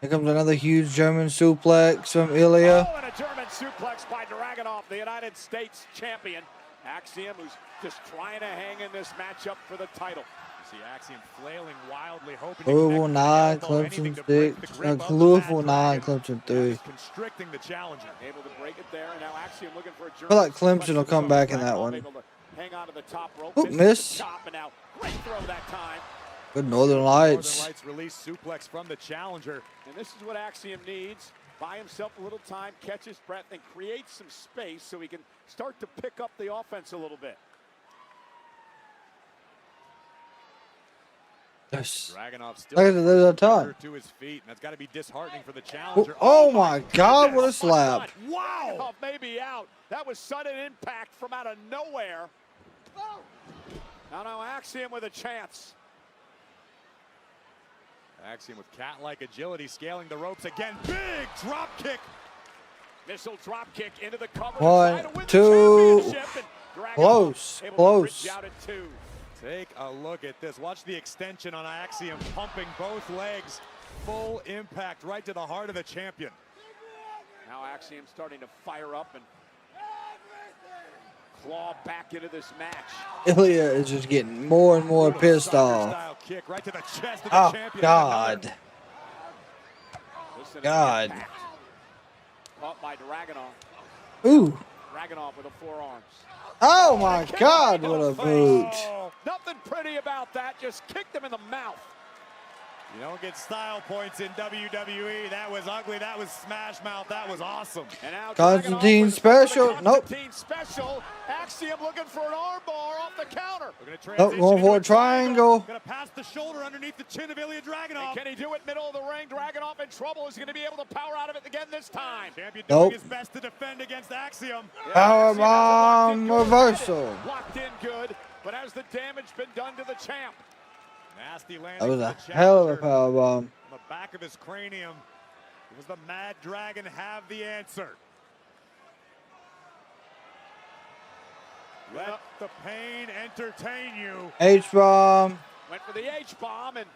Here comes another huge German suplex from Ilja. Oh, and a German suplex by Dragunov, the United States champion. Axiom, who's just trying to hang in this matchup for the title. You see Axiom flailing wildly, hoping Louisville 9, Clemson 6. Louisville 9, Clemson 3. Constricting the challenger. Able to break it there, and now Axiom looking for a German. I feel like Clemson will come back in that one. Able to hang on to the top rope. Oh, miss. Top, and now great throw that time. Good Northern Lights. Northern Lights release suplex from the challenger. And this is what Axiom needs. Buy himself a little time, catch his breath, and create some space so he can start to pick up the offense a little bit. Yes. Dragunov still There's a ton. to his feet, and that's got to be disheartening for the challenger. Oh my God, what a slap. Wow! Oh, maybe out. That was sudden impact from out of nowhere. Now Axiom with a chance. Axiom with cat-like agility, scaling the ropes again. Big drop kick. Missile drop kick into the cover. 1, 2. Close. Take a look at this. Watch the extension on Axiom, pumping both legs. Full impact right to the heart of the champion. Now Axiom starting to fire up and claw back into this match. Ilja is just getting more and more pissed off. Kick right to the chest of the Oh, champion. God. God. Caught by Dragunov. Ooh. Dragunov with the forearms. Oh, my God, what a boot. Oh, nothing pretty about that. Just kicked him in the mouth. You don't get style points in WWE. That was ugly. That was smash mouth. That was awesome. And now Constantine special. Nope. Constantine special. Axiom looking for an arm bar off the counter. Nope, going for a triangle. Gonna pass the shoulder underneath the chin of Ilja Dragunov. And can he do it middle of the ring? Dragunov in trouble. Is going to be able to power out of it again this time. Champion Nope. doing his best to defend against Axiom. Powerbomb reversal. Locked in good, but has the damage been done to the champ? Nasty landing. That was a hell of a powerbomb. On the back of his cranium. Does the Mad Dragon have the answer? Let the pain entertain you. H-bomb. Went for the H-bomb and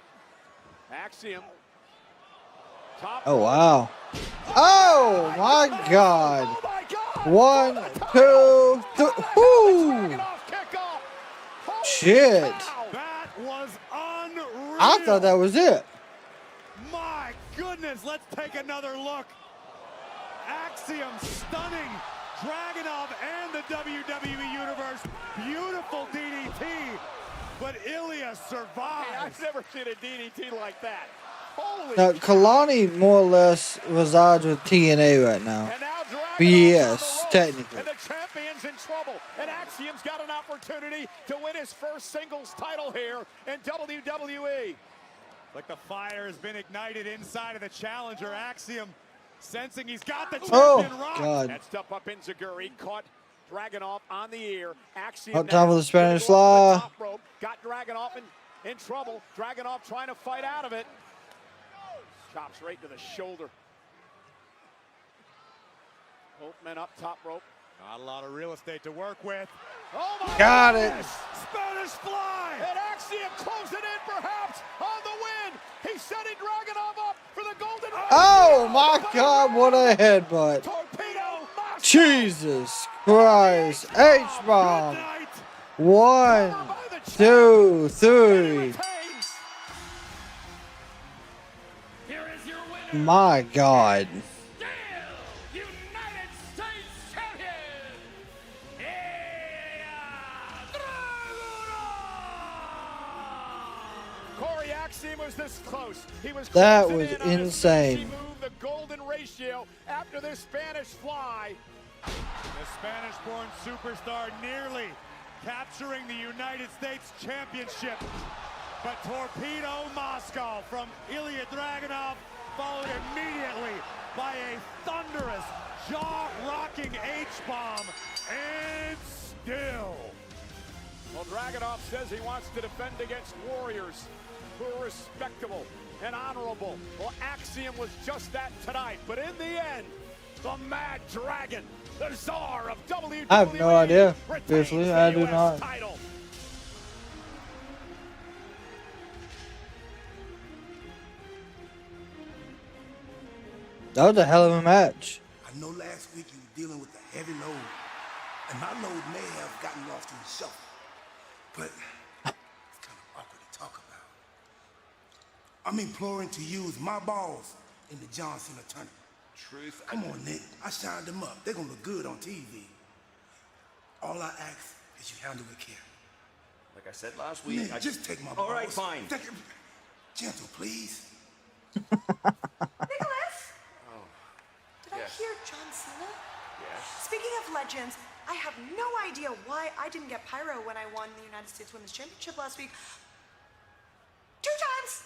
Axiom. Top Oh, wow. Oh, my God. 1, 2, 3. Whoo. Shit. That was unreal. I thought that was it. My goodness, let's take another look. Axiom stunning Dragunov and the WWE Universe. Beautiful DDT, but Ilja survives. Hey, I've never seen a DDT like that. Holy Now, Kalani more or less resides with TNA right now. BS, technically. And the champion's in trouble. And Axiom's got an opportunity to win his first singles title here in WWE. Like the fire has been ignited inside of the challenger. Axiom sensing he's got the Oh, champion rock. God. That stuff up in Zaguri. Caught Dragunov on the ear. Axiom Up time now for the Spanish going over the fly. top rope. Got Dragunov in trouble. Dragunov trying to fight out of it. Chops right to the shoulder. Both men up top rope. Not a lot of real estate to work with. Oh my Got goodness. it. Spanish fly. And Axiom closing in perhaps on the win. He's setting Dragunov up for the golden. Oh, my God, what a headbutt. Torpedo. Jesus Christ. H-bomb. 1, 2, 3. My God. United States champion. Corey Axiom was this close. He was That closing was in on his insane. finishing move, the golden ratio after this Spanish fly. The Spanish-born superstar nearly capturing the United States Championship. But Torpedo Moscow from Ilja Dragunov followed immediately by a thunderous, jaw-rocking H-bomb. And still. Well, Dragunov says he wants to defend against warriors. who are respectable and honorable. Well, Axiom was just that tonight, but in the end, the Mad Dragon, the czar of WWE, I have no idea. retains Seriously, the I do US not. title. That was a hell of a match. I know last week you were dealing with a heavy load, and my load may have gotten lost in the shuffle, but it's kind of awkward to talk about. I'm imploring to use my balls in the John Cena tournament. Truth. Come on, Nick. I shined them up. They're gonna look good on TV. All I ask is you handle with care. Like I said last week, Nick, just take my balls. All right, fine. Take it gentle, please. Nicholas? Oh, Did I hear John Cena? yes. Speaking of legends, I have no idea why I didn't get pyro when I won the United States Women's Championship last week. Two times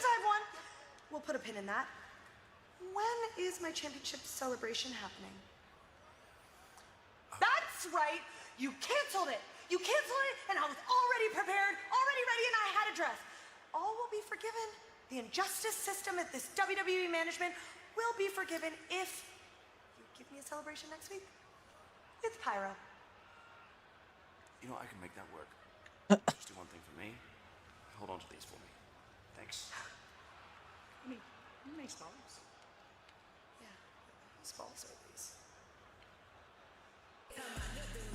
I've won. We'll put a pin in that. When is my championship celebration happening? That's right. You canceled it. You canceled it, and I was already prepared, already ready, and I had a dress. All will be forgiven. The injustice system at this WWE management will be forgiven if you give me a celebration next week with pyro. You know, I can make that work. Just do one thing for me. Hold on to these for me. Thanks. You make balls? Yeah, whose balls are these?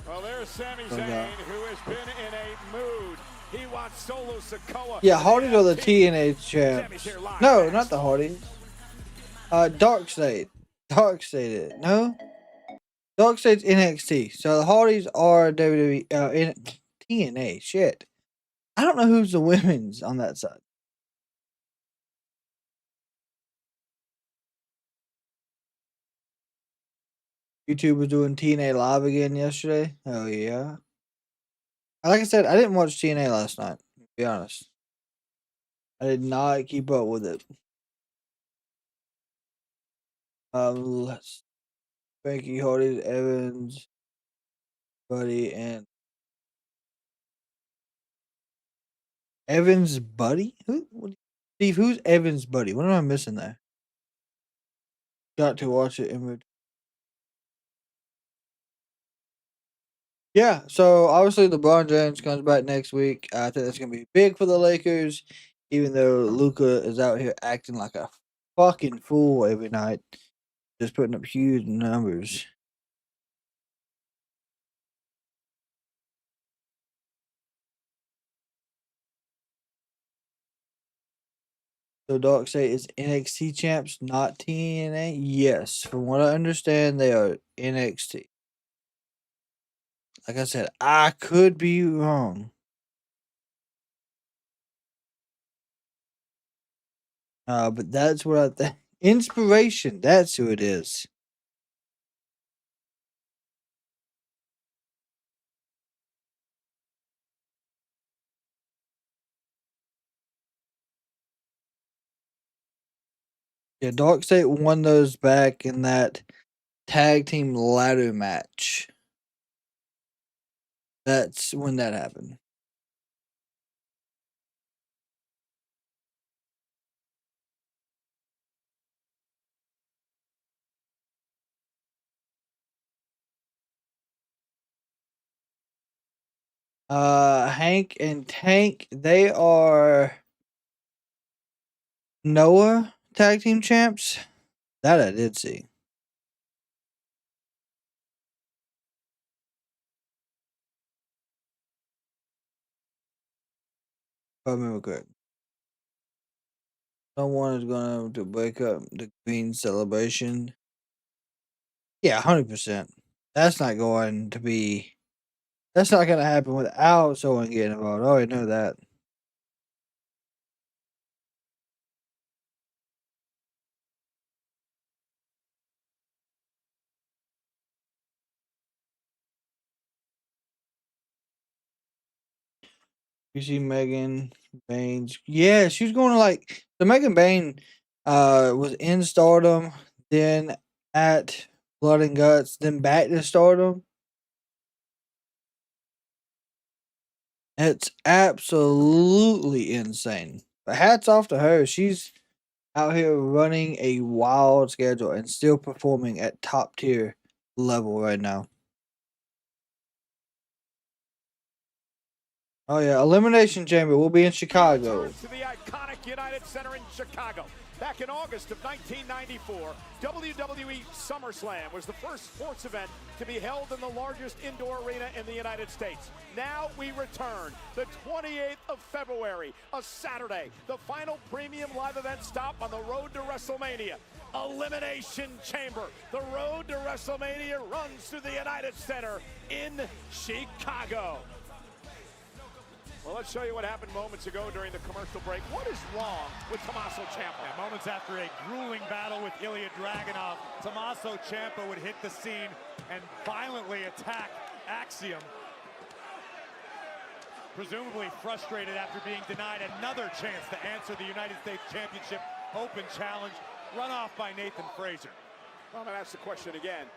Well, there's Sami Zayn, who has been in a mood. He wants Solo Sikoa. Yeah, Hardys are the TNA champs. No, not the Hardys. Darkseid. Darkseid. No? Darkseid's NXT. So the Hardys are WWE, in TNA. Shit. I don't know who's the women's on that side. YouTube was doing TNA live again yesterday. Oh yeah. Like I said, I didn't watch TNA last night. To be honest, I did not keep up with it. Let's Becky, Hardy, Evans, Buddy, and Evans' buddy. Steve, who's Evans' buddy? What am I missing there? Got to watch it in. Yeah, so obviously LeBron James comes back next week. I think that's gonna be big for the Lakers, even though Luka is out here acting like a fucking fool every night, just putting up huge numbers. So Darkseid is NXT champs, not TNA. Yes, from what I understand, they are NXT. Like I said, I could be wrong. But that's what I think. Inspiration, that's who it is. Yeah, Darkseid won those back in that tag team ladder match. That's when that happened. Hank and Tank, they are Noah tag team champs. That I did see. If I remember correct. Someone is going to break up the Queen celebration. Yeah, 100%. That's not going to be. That's not going to happen without someone getting involved. I already know that. You see Megan Baines. Yeah, she was going to like. So Megan Bain was in Stardom, then at Blood and Guts, then back to Stardom. It's absolutely insane. But hats off to her. She's out here running a wild schedule and still performing at top tier level right now. Oh yeah, Elimination Chamber will be in Chicago. To the iconic United Center in Chicago. Back in August of 1994, WWE SummerSlam was the first sports event to be held in the largest indoor arena in the United States. Now we return, the 28th of February, a Saturday, the final premium live event stop on the road to WrestleMania. Elimination Chamber. The road to WrestleMania runs through the United Center in Chicago. Well, let's show you what happened moments ago during the commercial break. What is wrong with Tommaso Ciampa? Yeah, moments after a grueling battle with Ilja Dragunov, Tommaso Ciampa would hit the scene and violently attack Axiom. Presumably frustrated after being denied another chance to answer the United States Championship Open Challenge, run off by Nathan Frazier. Well, I'm going to ask the question again.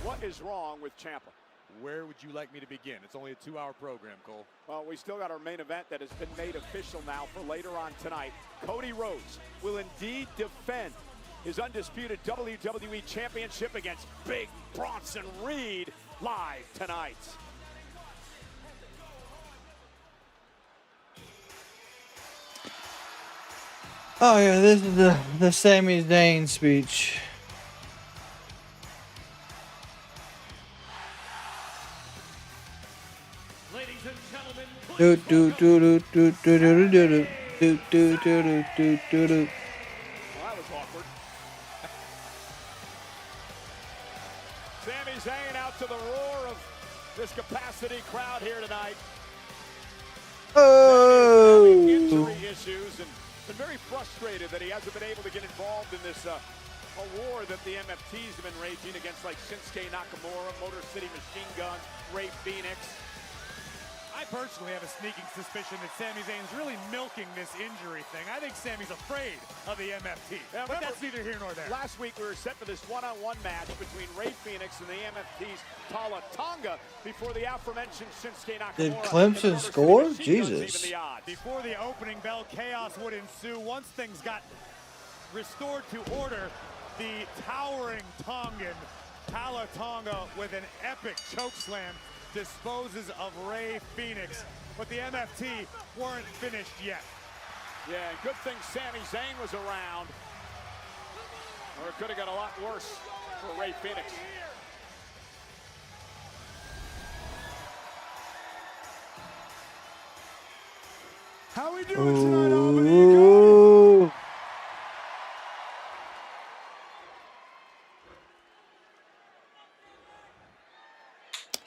What is wrong with Ciampa? Where would you like me to begin? It's only a 2-hour program, Cole. Well, we still got our main event that has been made official now for later on tonight. Cody Rhodes will indeed defend his undisputed WWE Championship against Big Bronson Reed live tonight. Oh yeah, this is the Sami Zayn speech. Do do do do do do do do do do do do do do do. Well, that was awkward. Sami Zayn out to the roar of this capacity crowd here tonight. Oh! Injury issues and been very frustrated that he hasn't been able to get involved in this a war that the MFTs have been raging against, like Shinsuke Nakamura, Motor City Machine Guns, Ray Phoenix. I personally have a sneaking suspicion that Sami Zayn's really milking this injury thing. I think Sami's afraid of the MFT, yeah, but that's neither here nor there. Last week we were set for this one-on-one match between Ray Phoenix and the MFT's Tala Tonga before the aforementioned Shinsuke Nakamura. Did Clemson score? Jesus. Before the opening bell, chaos would ensue. Once things got restored to order, the towering Tongan, Tala Tonga, with an epic chokeslam, disposes of Ray Phoenix, but the MFT weren't finished yet. Yeah, and good thing Sami Zayn was around, or it could have got a lot worse for Ray Phoenix. How we doing tonight, Albany? Good?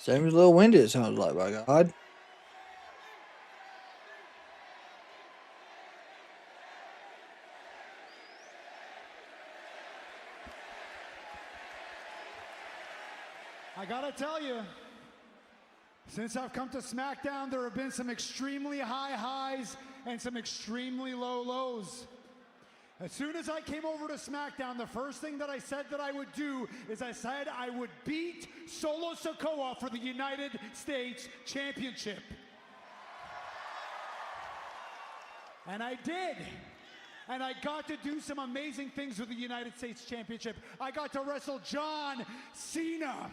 Sami's a little winded, it sounds like, by God. I gotta tell you, since I've come to SmackDown, there have been some extremely high highs and some extremely low lows. As soon as I came over to SmackDown, the first thing that I said that I would do is I said I would beat Solo Sikoa for the United States Championship. And I did. And I got to do some amazing things with the United States Championship. I got to wrestle John Cena.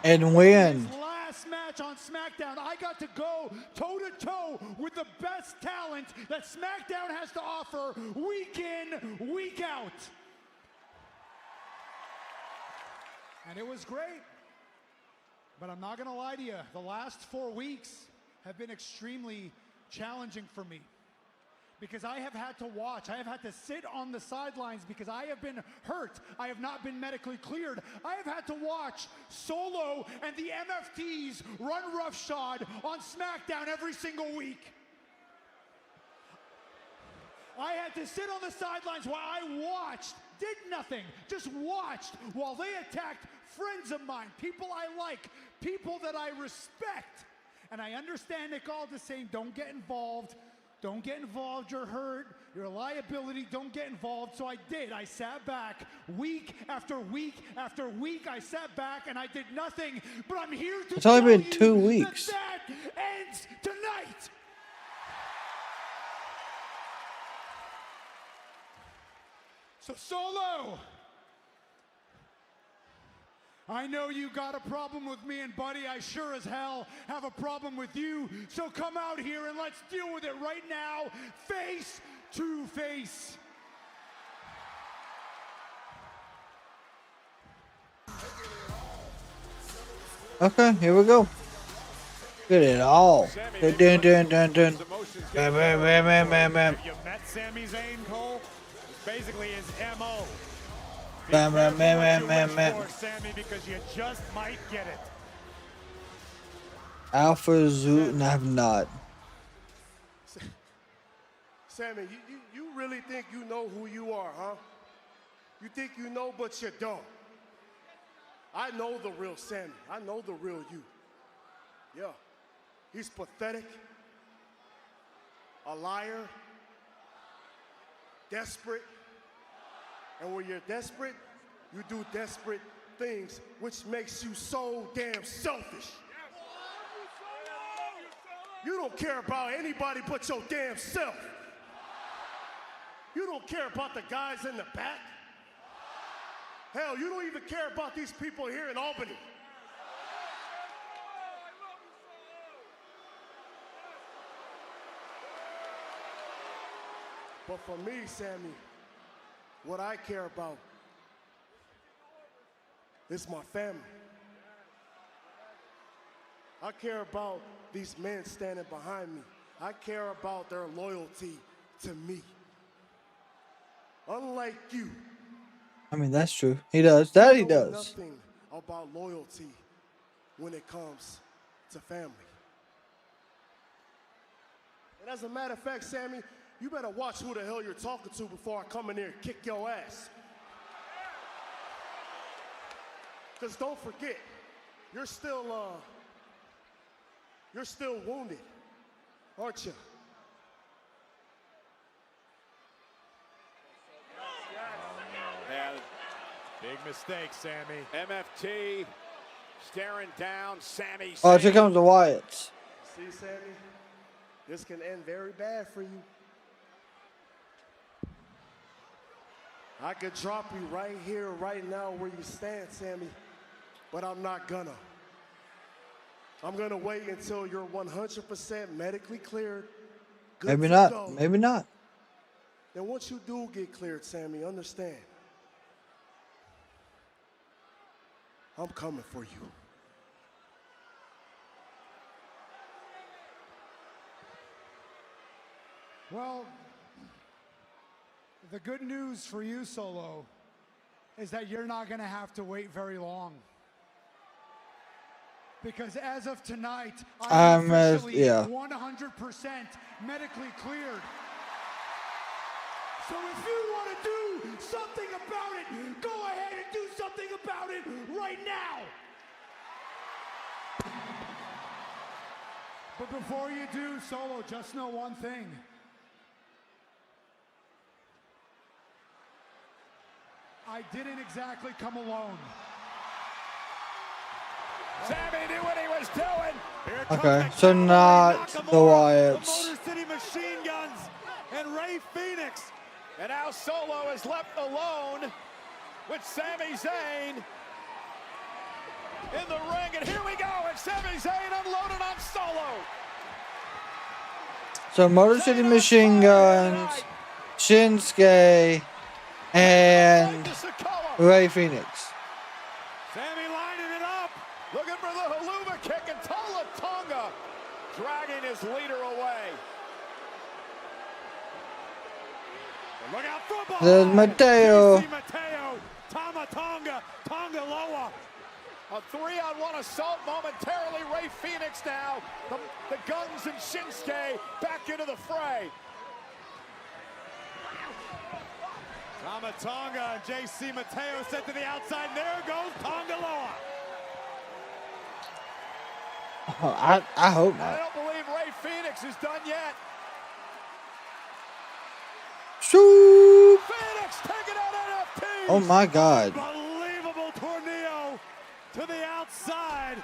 And win. His last match on SmackDown, I got to go toe-to-toe with the best talent that SmackDown has to offer week in, week out. And it was great. But I'm not going to lie to you, the last 4 weeks have been extremely challenging for me. Because I have had to watch, I have had to sit on the sidelines because I have been hurt. I have not been medically cleared. I have had to watch Solo and the MFTs run roughshod on SmackDown every single week. I had to sit on the sidelines while I watched, did nothing, just watched while they attacked friends of mine, people I like, people that I respect. And I understand Nick Aldis saying, don't get involved. Don't get involved, you're hurt, you're a liability, don't get involved. So I did. I sat back week after week after week. I sat back and I did nothing, but I'm here to It's only been tell 2 you weeks. that ends tonight. So Solo, I know you got a problem with me, and buddy, I sure as hell have a problem with you. So come out here and let's deal with it right now, face to face. Okay, here we go. Get it all. Dun, dun, dun, dun, dun. Bam, bam, bam, bam, bam, bam. Have you met Sami Zayn, Cole? It's basically his MO. Bam, bam, bam, bam, bam, bam. For Sami, because you just might get it. Alpha Zoo, and I have not. Sami, you really think you know who you are, huh? You think you know, but you don't. I know the real Sami. I know the real you. Yeah. He's pathetic, a liar, desperate. And when you're desperate, you do desperate things, which makes you so damn selfish. You don't care about anybody but your damn self. You don't care about the guys in the back. Hell, you don't even care about these people here in Albany. But for me, Sami, what I care about is my family. I care about these men standing behind me. I care about their loyalty to me. Unlike you. I mean, that's true. He does. That he does. Nothing about loyalty when it comes to family. And as a matter of fact, Sami, you better watch who the hell you're talking to before I come in here and kick your ass. Because don't forget, you're still wounded, aren't you? Yeah, big mistake, Sami. MFT staring down Sami. Oh, here comes the Wyatts. See, Sami, this can end very bad for you. I could drop you right here, right now, where you stand, Sami, but I'm not gonna. I'm gonna wait until you're 100% medically cleared. Good Maybe to not. go. Maybe not. And once you do get cleared, Sami, understand, I'm coming for you. Well, the good news for you, Solo, is that you're not going to have to wait very long. Because as of tonight, I'm officially 100% medically cleared. So if you want to do something about it, go ahead and do something about it right now. But before you do, Solo, just know one thing. I didn't exactly come alone. Sami knew what he was doing. Okay, so not the Wyatts. Motor City Machine Guns and Rey Fenix. And now Solo is left alone with Sami Zayn in the ring. And here we go. And Sami Zayn unloaded on Solo. So Motor City Machine Guns, Shinsuke, and Rey Fenix. Sami lining it up. Looking for the haluva kick, and Tonga dragging his leader away. And look out for behind. There's Mateo. Mateo, Tonga, Tonga Loa. A 3-on-1 assault momentarily. Rey Fenix now. The Guns and Shinsuke back into the fray. Tonga and JC Mateo set to the outside. There goes Tonga Loa. Oh, I hope I not. don't believe Rey Fenix is done yet. Shoot! Fenix taking out NFT. Oh my God. Unbelievable tornado to the outside.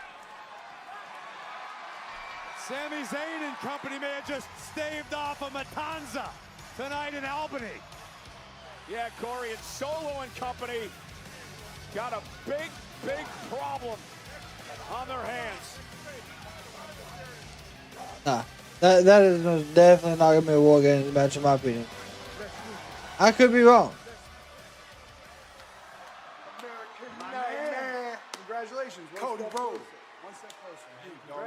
Sami Zayn and company may have just staved off a Matanza tonight in Albany. Yeah, Corey, and Solo and company got a big, big problem on their hands. Nah, that is most definitely not gonna be a War Games match in my opinion. I could be wrong. Congratulations, Cody Rhodes. One step closer. Hey, dog.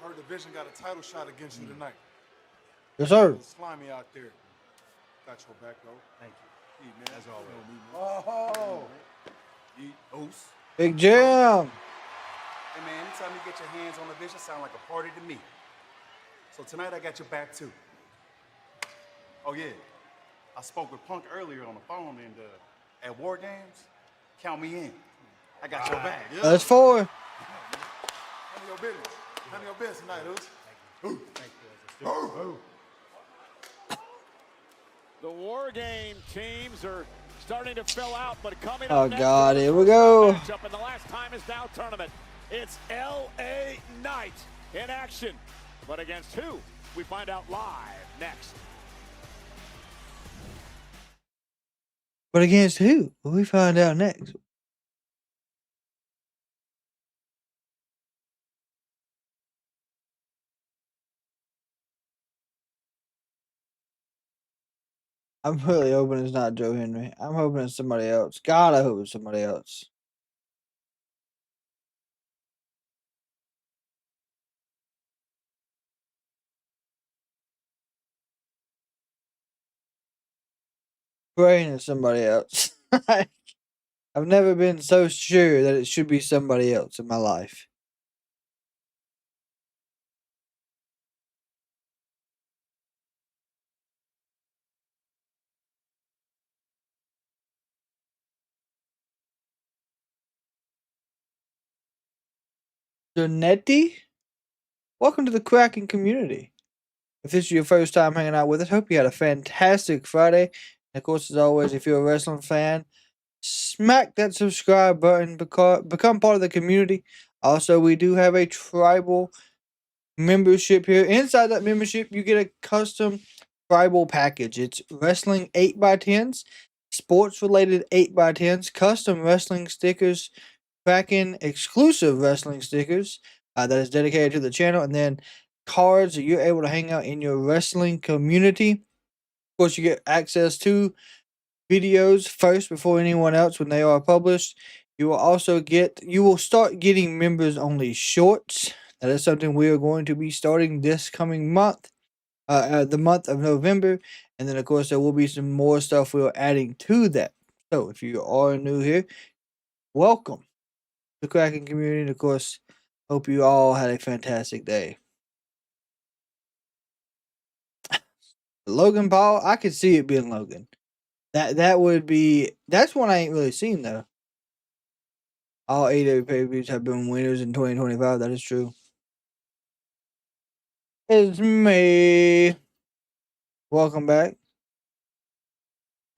Heard the Vision got a title shot against you tonight. Yes, sir. Little slimy out there. Got your back, though. Thank you. Man. As always. Oh. Oos. Big Jim. Hey man, anytime you get your hands on the Vision, sound like a party to me. So tonight I got your back too. Oh yeah, I spoke with Punk earlier on the phone, and at War Games, count me in. I got your back. Yeah. That's 4. Handle your business. Handle your business tonight, Oos. Thank you. The War Game teams are starting to fill out, but coming Oh up next God, is the here we first go. matchup in the last time is now tournament. It's LA Knight in action. But against who? We find out live next. But against who? We find out next. I'm really hoping it's not Joe Henry. I'm hoping it's somebody else. God, I hope it's somebody else. Praying it's somebody else. I've never been so sure that it should be somebody else in my life. Donetti? Welcome to the Kraken community. If this is your first time hanging out with us, hope you had a fantastic Friday. And of course, as always, if you're a wrestling fan, smack that subscribe button, become part of the community. Also, we do have a tribal membership here. Inside that membership, you get a custom tribal package. It's wrestling 8x10s, sports related 8x10s, custom wrestling stickers, Kraken exclusive wrestling stickers that is dedicated to the channel, and then cards that you're able to hang out in your wrestling community. Of course, you get access to videos first before anyone else when they are published. You will start getting members only shorts. That is something we are going to be starting this coming month, the month of November. And then, of course, there will be some more stuff we're adding to that. So, if you are new here, welcome to the Kraken community. And, of course, hope you all had a fantastic day. Logan Paul, I could see it being Logan. That's one I ain't really seen though. All AEW pay-per-views have been winners in 2025. That is true. It's me. Welcome back.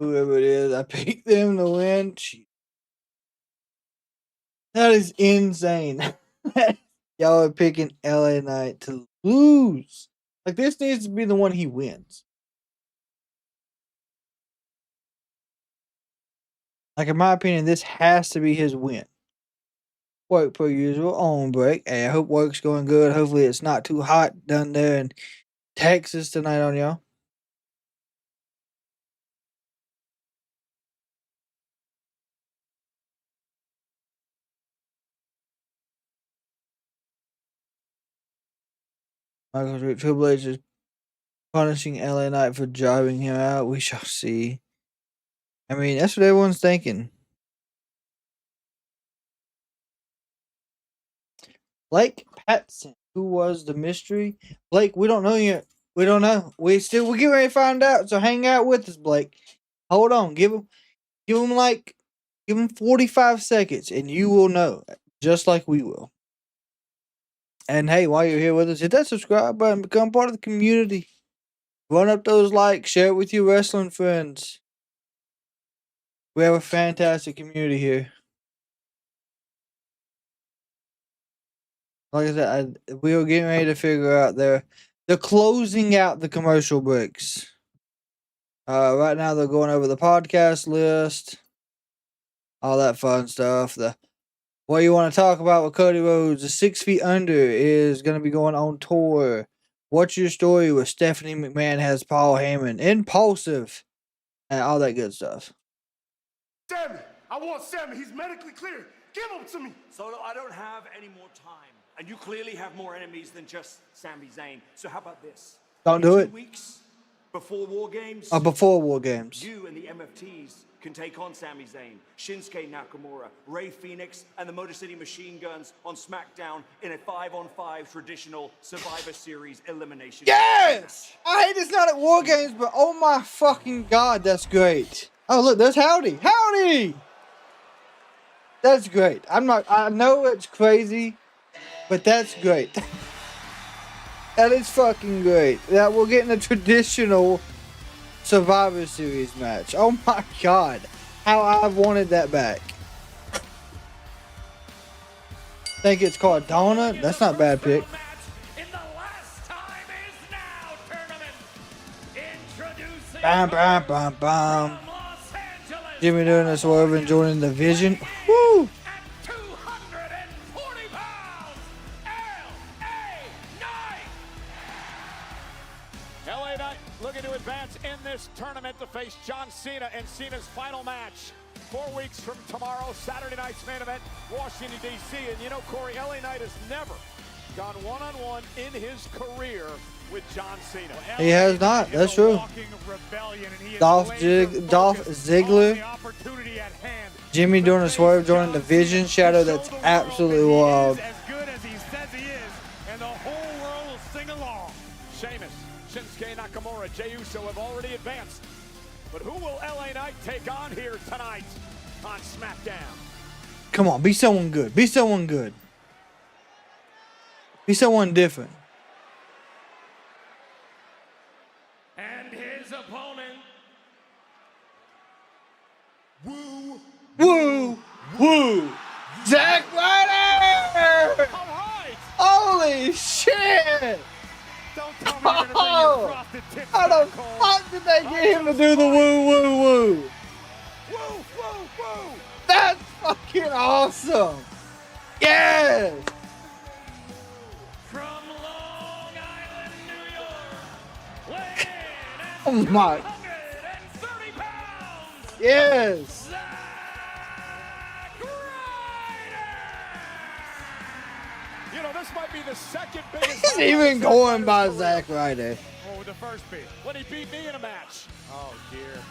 Whoever it is, I picked them to win. That is insane. Y'all are picking LA Knight to lose. Like, this needs to be the one he wins. Like, in my opinion, this has to be his win. Work per usual on break. Hey, I hope work's going good. Hopefully it's not too hot down there in Texas tonight on y'all. Triple H is punishing LA Knight for driving him out. We shall see. I mean, that's what everyone's thinking. Blake Patson, who was the mystery? Blake, we don't know yet. We don't know. We're getting ready to find out. So hang out with us, Blake. Hold on. Give him 45 seconds and you will know. Just like we will. And hey, while you're here with us, hit that subscribe button, become part of the community. Run up those likes, share it with your wrestling friends. We have a fantastic community here. Like I said, we are getting ready to figure out they're closing out the commercial breaks. Right now they're going over the podcast list, all that fun stuff. What you want to talk about with Cody Rhodes? The 6 Feet Under is going to be going on tour. What's your story with Stephanie McMahon has Paul Heyman? Impulsive. And all that good stuff. Sammy! I want Sammy. He's medically clear. Give him to me. Solo, I don't have any more time. And you clearly have more enemies than just Sami Zayn. So how about this? Don't do it. 2 weeks before War Games. Before War Games. You and the MFTs can take on Sami Zayn, Shinsuke Nakamura, Rey Fenix, and the Motor City Machine Guns on SmackDown in a 5-on-5 traditional Survivor Series elimination. Yes! I hate it's not at War Games, but oh my fucking god, that's great. Oh look, there's Howdy. Howdy! That's great. I know it's crazy, but that's great. That is fucking great. That we're getting a traditional Survivor Series match. Oh my god. How I've wanted that back. Think it's called Donna? That's not a bad pick. Bam, bam, bam, bam. Jimmy doing a swerve and joining the Vision. Woo! LA Knight looking to advance in this tournament to face John Cena in Cena's final match. 4 weeks from tomorrow, Saturday night's main event, Washington, D.C. And you know, Corey, LA Knight has never gone one-on-one in his career with John Cena. He has not. That's true. Dolph Ziggler. Jimmy doing a swerve, joining the Vision Shadow. That's absolutely wild. As good as he says he is, and the whole world will sing along. Sheamus, Shinsuke Nakamura, Jey Uso have already advanced. But who will LA Knight take on here tonight on SmackDown? Come on, be someone good. Be someone good. Be someone different. And his opponent. Woo! Woo! Woo! Zack Ryder! All right! Holy shit! Don't tell me you're gonna bring your frosted tips How the back, Cole. fuck did they get him to do the woo woo woo? Woo, woo, woo! That's fucking awesome! Yes! From Long Island, New York, weighing in at Oh my! 230 pounds, Yes! Zack Ryder! You know, this might be the second biggest. He's even going by Zack Ryder. What would the first be? When he beat me in a match. Oh, dear.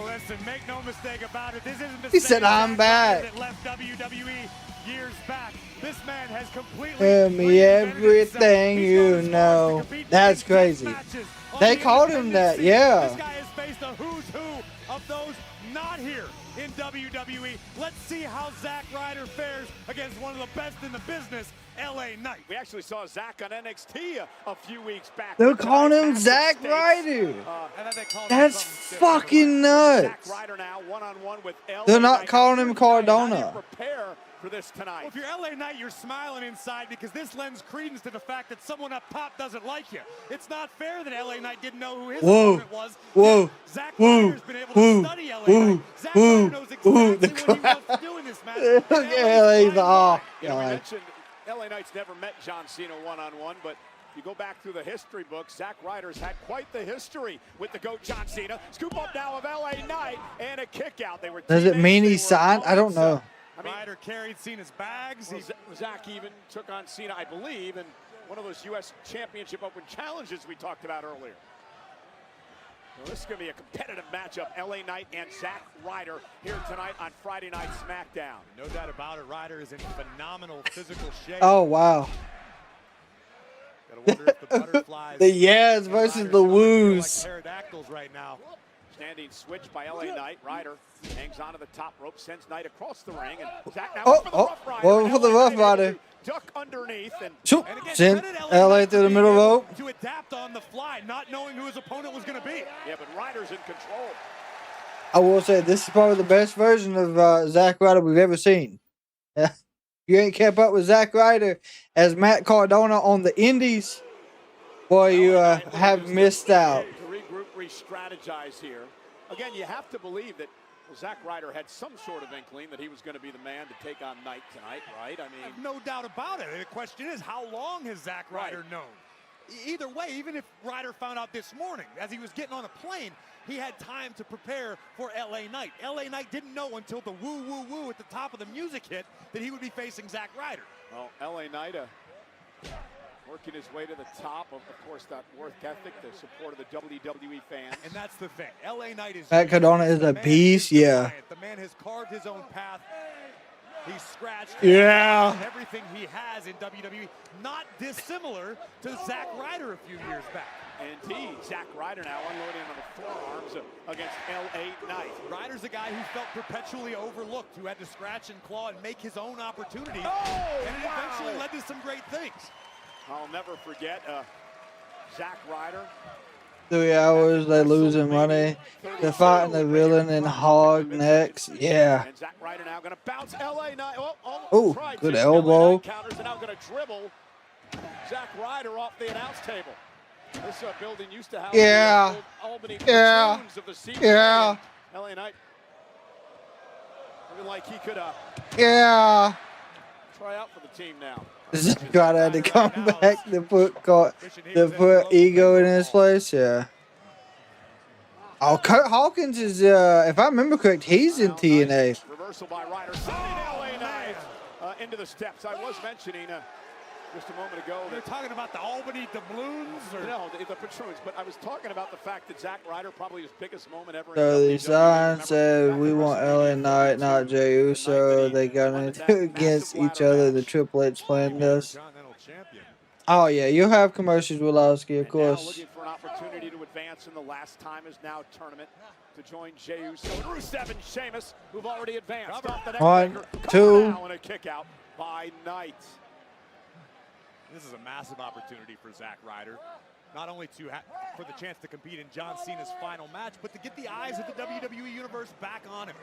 Listen, make no mistake about it. This isn't the He same said, "I'm Zack back." Ryder that left WWE years back. This man has completely Tell me reinvented everything himself. He's you gone as far as to know. compete in That's big crazy. matches on They the called him independent that, scene. yeah. This guy has faced a who's who of those not here in WWE. Let's see how Zack Ryder fares against one of the best in the business, LA Knight. We actually saw Zack on NXT a few weeks back. They're calling him Zack Ryder. That's fucking nuts. Zack Ryder now one-on-one with LA They're not Knight. calling him How do Cardona. you prepare for this tonight? Well, if you're LA Knight, you're smiling inside because this lends credence to the fact that someone up top doesn't like you. It's not fair that LA Knight didn't know who his opponent was. Whoa! Zack Whoa! Ryder's been able to study LA Knight. Zack Ryder knows exactly what he wants to do in this match. Yeah, he's oh You know, we god. mentioned LA Knight's never met John Cena one-on-one, but you go back through the history books, Zack Ryder's had quite the history with the GOAT John Cena. Scoop up now of LA Knight and a kick out. They were Does it teammates, mean they he were signed? I don't opponents. know. I mean, Ryder carried Cena's bags. well, Zack even took on Cena, I believe, in one of those U.S. Championship Open challenges we talked about earlier. Well, this is going to be a competitive matchup, LA Knight and Zack Ryder here tonight on Friday Night SmackDown. No doubt about it, Ryder is in phenomenal physical shape. Oh wow. Gotta wonder if the butterflies The yes and versus Ryder's the stomach feel woos. like pterodactyls right now. Standing switch by LA Knight. Ryder hangs onto the top rope, sends Knight across the ring, and Zack now Oh, for the oh, Rough Rider. well, And for the LA Rough Knight able Rider. to duck underneath and Shoot. again, Send credit LA Knight through the for middle being able rope. to adapt on the fly, not knowing who his opponent was going to be. yeah, but Ryder's in control. I will say this is probably the best version of Zack Ryder we've ever seen. You ain't kept up with Zack Ryder as Matt Cardona on the Indies, boy, you have missed out. To regroup re-strategize here. Again, you have to believe that Zack Ryder had some sort of inkling that he was going to be the man to take on Knight tonight, right? I mean, no doubt about it. The question is, how long has Zack Ryder known? Either way, even if Ryder found out this morning, as he was getting on a plane, he had time to prepare for LA Knight. LA Knight didn't know until the woo, woo, woo at the top of the music hit that he would be facing Zack Ryder. Well, LA Knight working his way to the top of course, that work ethic, the support of the WWE fans. And that's the thing. LA Knight is... Matt Cardona is a beast, yeah. The man has carved his own path. He's scratched everything he has in WWE, not dissimilar to Zack Ryder a few years back. Indeed, Zack Ryder now unloading on the forearms against LA Knight. Ryder's a guy who felt perpetually overlooked, who had to scratch and claw and make his own opportunities, and it eventually led to some great things. I'll never forget Zack Ryder. 3 hours, they losing money. They're fighting the villain in Hog next. Yeah. And Zack Ryder now going to bounce LA Knight. Oh, good elbow. Counters and now going to dribble Zack Ryder off the announce table. This building used to have the old Albany platoons of the season. LA Knight looking like he could try out for the team now. Zack Ryder had to come back to put ego in his place. Yeah. Oh, Kurt Hawkins is, if I remember correct, he's in TNA. Reversal by Ryder. LA Knight into the steps. I was mentioning just a moment ago. They're talking about the Albany doubloons? Or? No, the patroons. But I was talking about the fact that Zack Ryder, probably his biggest moment ever. So the sign said, "We want LA Knight, not Jey Uso." They got into against each other. The Triple H planned this. Oh yeah, you'll have commercials, Wilowski, of course. Looking for an opportunity to advance in the last time is now tournament to join Jey Uso, Rusev, and Sheamus, who've already advanced. 1, 2. And a kick out by Knight. This is a massive opportunity for Zack Ryder, not only for the chance to compete in John Cena's final match, but to get the eyes of the WWE Universe back on him.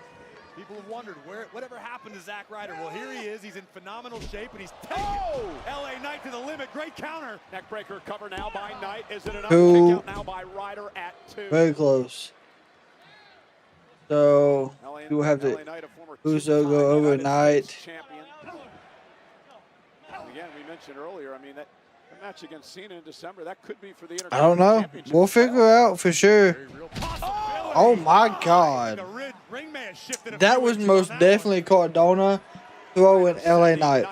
People have wondered whatever happened to Zack Ryder. Well, here he is. He's in phenomenal shape, and he's taking LA Knight to the limit. Great counter. Neckbreaker cover now by Knight. Is it enough? 2. Kick out now by Ryder at 2. Very close. So you will have to Uso go over Knight. Again, we mentioned earlier, I mean, that match against Cena in December, that could be for the I don't know. We'll figure out for sure. Oh my God. That was most definitely Cardona throwing LA Knight.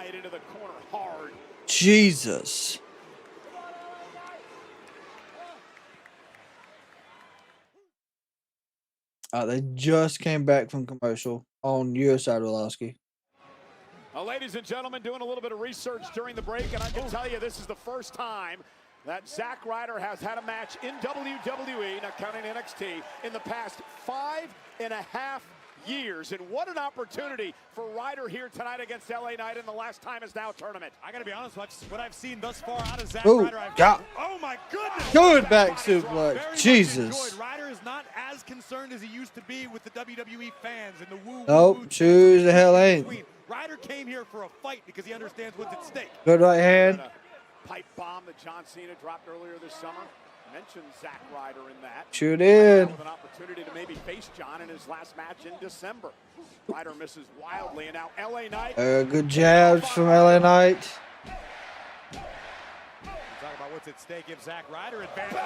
Jesus. They just came back from commercial on your side, Wilowski. Ladies and gentlemen, doing a little bit of research during the break, and I can tell you this is the first time that Zack Ryder has had a match in WWE, not counting NXT, in the past 5.5 years. And what an opportunity for Ryder here tonight against LA Knight in the last time is now tournament. I got to be honest, what I've seen thus far out of Zack Ooh, Ryder, oh my goodness! Good back suplex. Jesus. Ryder is not as concerned as he used to be with the WWE fans and the woo. Nope, choose the hell ain't. Ryder came here for a fight because he understands what's at stake. Good right hand. Pipe bomb that John Cena dropped earlier this summer. Mentioned Zack Ryder in that. Sure did. With an opportunity to maybe face John in his last match in December. Ryder misses wildly, and now LA Knight. Good jabs from LA Knight. Talk about what's at stake if Zack Ryder advances.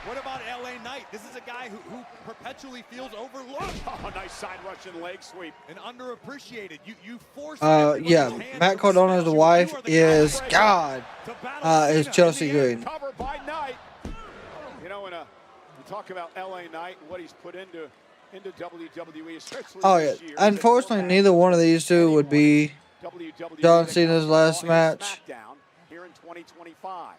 What about LA Knight? This is a guy who perpetually feels overlooked. Oh, nice side Russian leg sweep. And underappreciated. You force yeah, Matt Cardona's wife is is Chelsea Green. Cover by Knight. You know, when you talk about LA Knight and what he's put into WWE, especially this year. Unfortunately, neither one of these two would be John Cena's last match. SmackDown here in 2025.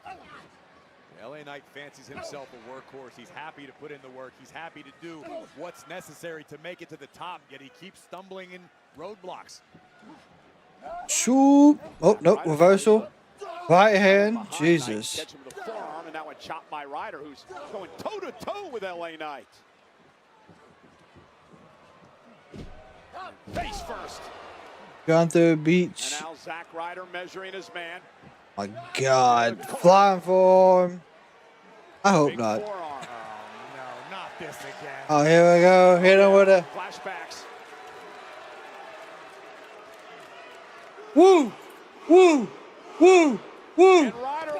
LA Knight fancies himself a workhorse. He's happy to put in the work. He's happy to do what's necessary to make it to the top, yet he keeps stumbling in roadblocks. Shoot. Oh, nope, reversal. Right hand. Jesus. Catch him with the forearm, and now a chop by Ryder, who's going toe-to-toe with LA Knight. Face first. Gone through beach. And now Zack Ryder measuring his man. My God. Flying forearm. I hope not. Oh, no, not this again. Oh, here we go. Hit him with a Flashbacks. woo, woo, woo, woo,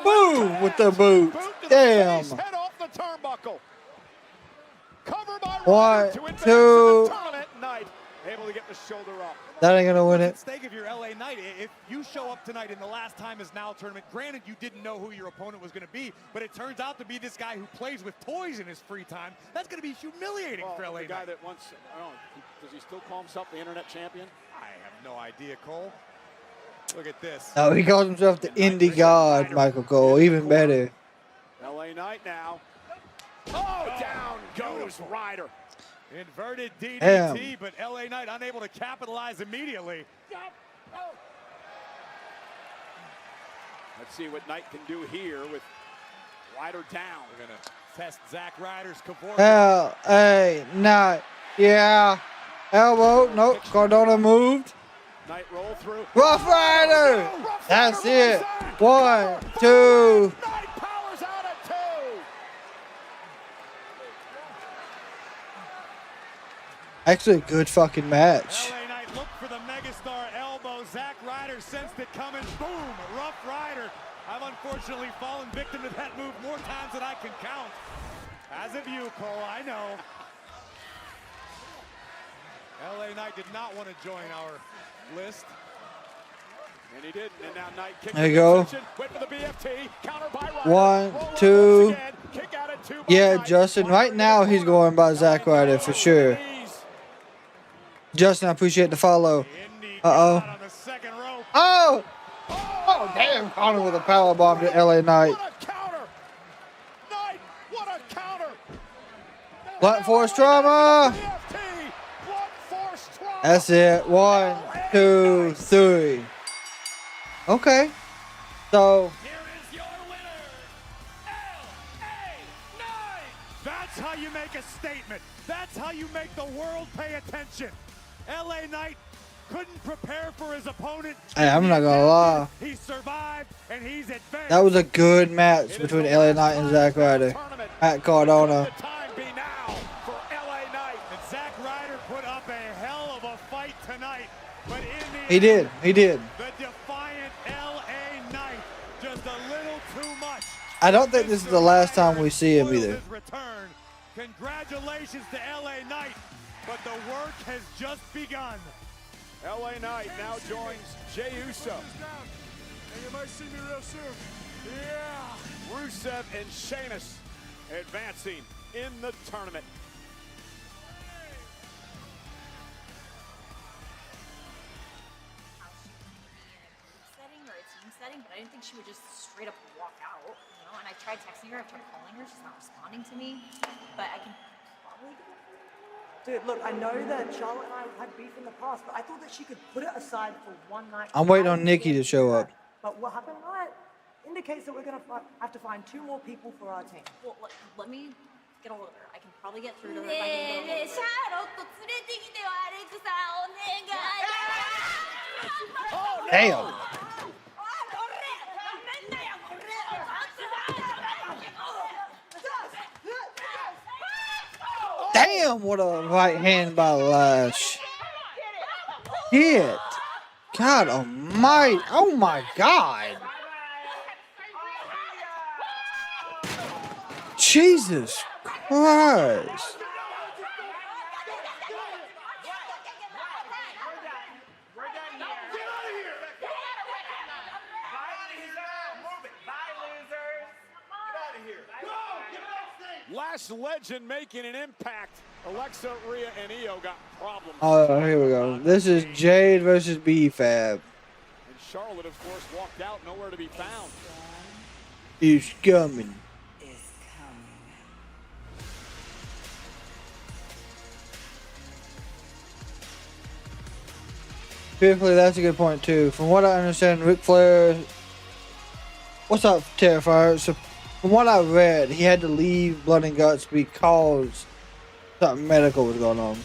boom with the boot. Damn. Head off the turnbuckle. Cover by One, to advance two. to the tournament night. Able to get the shoulder up. That ain't gonna win it. Stake of your LA Knight. If you show up tonight in the last time is now tournament, granted you didn't know who your opponent was going to be, but it turns out to be this guy who plays with toys in his free time. That's going to be humiliating for LA the guy Knight. that once, I don't know, does he still call himself the internet champion? I have no idea, Cole. Look at this. Oh, he calls himself the indie god, Michael Cole. Even better. LA Knight now. Oh, down goes Ryder. Inverted DDT, Damn. but LA Knight unable to capitalize immediately. Let's see what Knight can do here with Ryder down. We're going to test Zack Ryder's Cavort. LA Knight. Yeah. Elbow. Nope. Cardona moved. Knight roll through. Rough Rider. That's it. 1, 2. Knight powers out at 2. Actually, a good fucking match. LA Knight looked for the megastar elbow. Zack Ryder sensed it coming. Boom. Rough Rider. I've unfortunately fallen victim to that move more times than I can count. As of you, Cole, I know. LA Knight did not want to join our list. And he didn't. And now Knight kicks There you go. Went for the BFT. Counter by Ryder. 1, Roll 2. again. Kick out at 2 by Yeah, Knight. Justin. Right now, he's going by Zack Ryder for sure. Justin, I appreciate the follow. Uh-oh. On the second rope. Oh! Oh, damn. Connor with a powerbomb to LA Knight. What a counter. Knight, what a counter. Blunt force trauma. BFT. Blunt force trauma. That's it. 1, 2, 3. Okay. So, That's how you make a statement. That's how you make the world pay attention. LA Knight couldn't prepare for his opponent. hey, I'm not gonna lie. He survived and he's advanced. That was a good match between LA Knight and Zack Ryder at Cardona. The time be now for LA Knight. And Zack Ryder put up a hell of a fight tonight. But in the He did. He did. the defiant LA Knight, just a little too much. I don't think this is the last time we see him Spoiled either. his return. Congratulations to LA Knight, but the work has just begun. LA Knight now joins Jey Uso. And you might see me real soon. Yeah. Rusev and Sheamus advancing in the tournament. Setting or a team setting, but I didn't think she would just straight up walk out, you know, and I tried texting her, I tried calling her, she's not responding to me, but I can probably do it. Dude, look, I know that Charlotte and I had beef in the past, but I thought that she could put it aside for one night. I'm waiting on Nikki to show up. But what happened tonight indicates that we're going to have to find 2 more people for our team. Well, let me get a hold of her. I can probably get through to her if I can get a hold of her. Damn. Damn, what a right hand by Lash. Hit. God almighty. Oh my God. Jesus Christ. Last legend making an impact. Alexa, Rhea, and Io got problems. Oh, here we go. This is Jade versus B-Fab. And Charlotte, of course, walked out, nowhere to be found. He's coming. Truthfully, that's a good point too. From what I understand, Ric Flair. What's up, Terrifier? So, from what I read, he had to leave Blood and Guts because something medical was going on.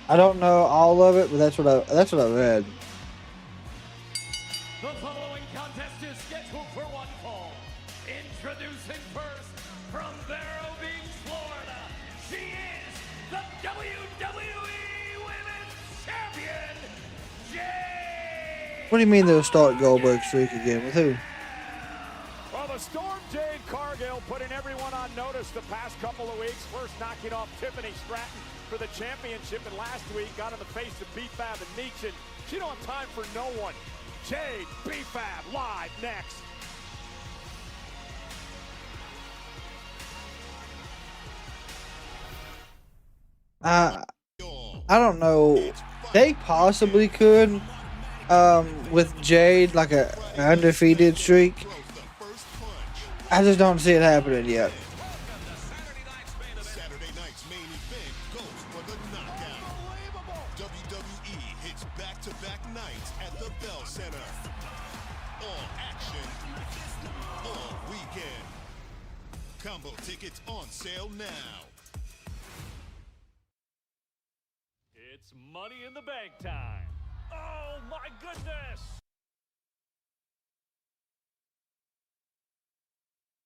I don't know all of it, but that's what I read. The following contest is scheduled for one fall. Introducing first, from Vero Beach, What do you mean they'll start Goldberg's streak again? With who? Well, the Storm Jade Cargill putting everyone on notice the past couple of weeks. First knocking off Tiffany Stratton for the championship, and last week got in the face of B-Fab and Meechin. She don't have time for no one. Jade, B-Fab, live next. I don't know. They possibly could, with Jade, like a undefeated streak. I just don't see it happening yet. Saturday night's main event goes for the knockout. WWE hits back-to-back nights at the Bell Center. All action, all weekend. Combo tickets on sale now. It's Money in the Bank time. Oh my goodness!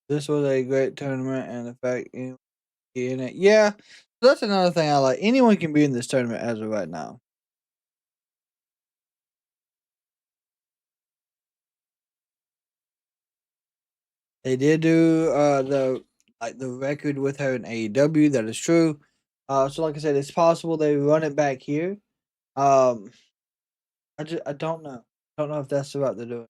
This was a great tournament, and the fact in it, yeah, that's another thing I like. Anyone can be in this tournament as of right now. They did do the record with her in AEW. That is true. So like I said, it's possible they run it back here. I don't know. I don't know if that's the route they're doing.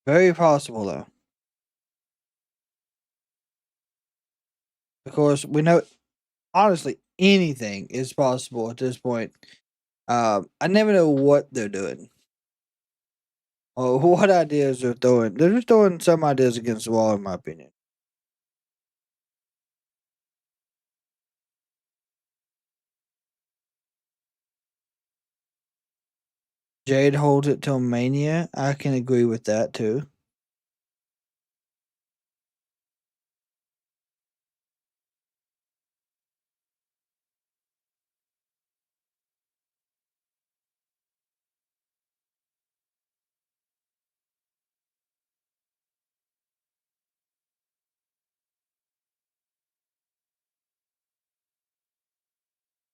Very possible though. Of course, we know honestly anything is possible at this point. I never know what they're doing. Or what ideas they're throwing. They're just throwing some ideas against the wall, in my opinion. Jade holds it till Mania. I can agree with that too.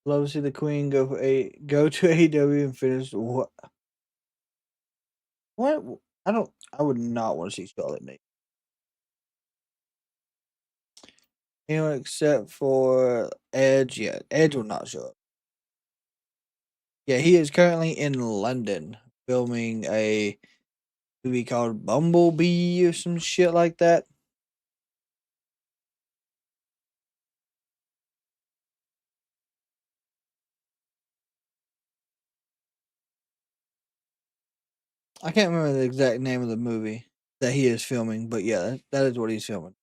Love to see the Queen go to AEW and finish what? What? I would not want to see Charlotte naked. Anyone except for Edge. Yeah, Edge will not show up. Yeah, he is currently in London filming a movie called Bumblebee or some shit like that. I can't remember the exact name of the movie that he is filming, but yeah, that is what he's filming.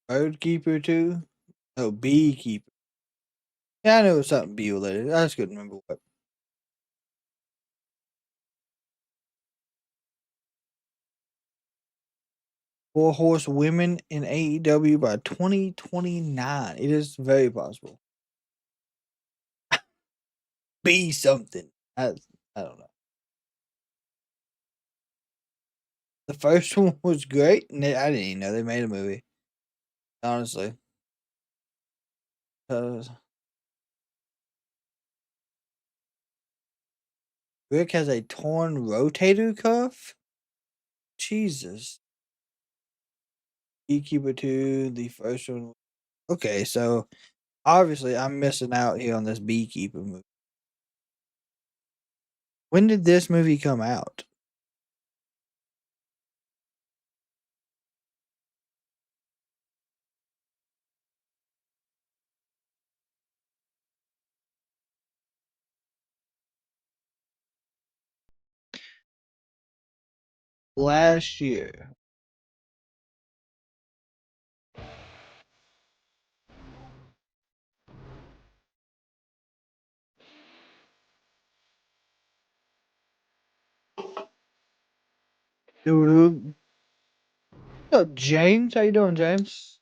Birdkeeper 2? No, Beekeeper. Yeah, I knew it was something bee related. I just couldn't remember what. Four horse women in AEW by 2029. It is very possible. Be something. I don't know. The first one was great, and I didn't even know they made a movie. Honestly. Rick has a torn rotator cuff? Jesus. Beekeeper 2, the first one. Okay, so obviously I'm missing out here on this Beekeeper movie. When did this movie come out? Last year. Dude. What's up, James? How you doing, James?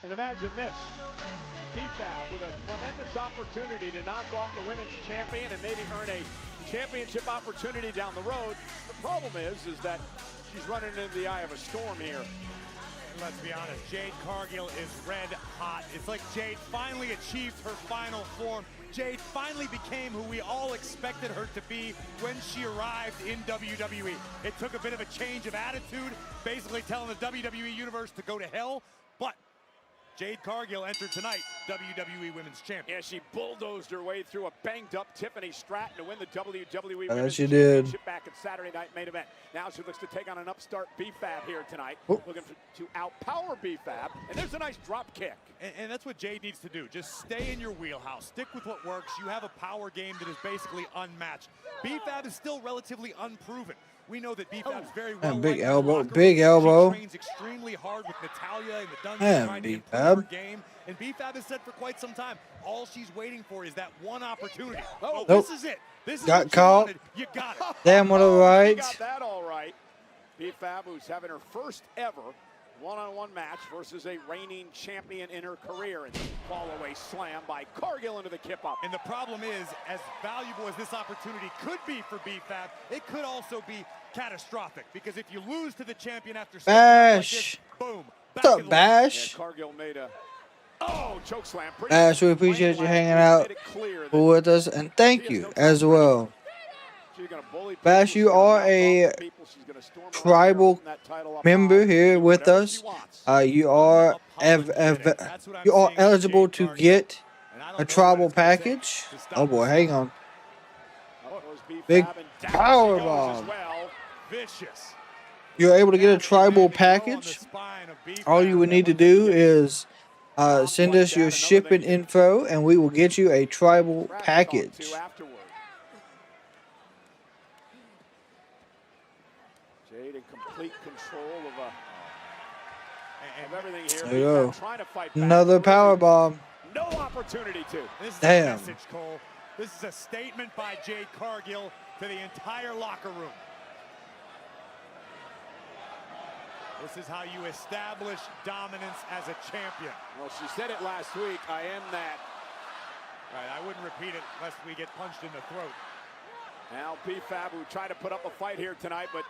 And imagine this. B-Fab with a tremendous opportunity to knock off the women's champion and maybe earn a championship opportunity down the road. The problem is that She's running into the eye of a storm here. And let's be honest, Jade Cargill is red hot. It's like Jade finally achieved her final form. Jade finally became who we all expected her to be when she arrived in WWE. It took a bit of a change of attitude, basically telling the WWE Universe to go to hell, but Jade Cargill entered tonight WWE Women's Champion. Yeah, she bulldozed her way through a banged-up Tiffany Stratton to win the WWE Yes, Women's she did. Championship back at Saturday Night Main Event. Now she looks to take on an upstart B-Fab here tonight, looking to outpower B-Fab, and there's a nice drop kick. And that's what Jade needs to do. Just stay in your wheelhouse. Stick with what works. You have a power game that is basically unmatched. B-Fab is still relatively unproven. We know that B-Fab's very well. And big liked in the elbow, locker room. big elbow. She trains extremely hard with Natalya in the dungeon, Man, trying to improve B-Fab. her game. And B-Fab has said for quite some time, all she's waiting for is that one opportunity. Oh, Nope. this is it. This is Got what caught. you wanted. You got it. Damn, what a She right. got that all right. B-Fab, who's having her first ever one-on-one match versus a reigning champion in her career, and fall-away slam by Cargill into the kip-up. And the problem is, as valuable as this opportunity could be for B-Fab, it could also be catastrophic, because if you lose to the champion after Bash. boom. What's up, Bash? Yeah, Cargill made a choke slam. Bash, we appreciate you hanging out with us, and thank you as well. Bash, you are a tribal member here with us. You are eligible to get a tribal package. Oh boy, hang on. Big power bomb. Vicious. You're able to get a tribal package. All you would need to do is send us your shipping info, and we will get you a tribal package. Jade in complete control of everything here. There you go. Trying to fight back. Another power bomb. No opportunity to. This is Damn. a message, Cole. This is a statement by Jade Cargill to the entire locker room. This is how you establish dominance as a champion. Well, she said it last week. I am that. Right, I wouldn't repeat it lest we get punched in the throat. Now B-Fab, who tried to put up a fight here tonight, but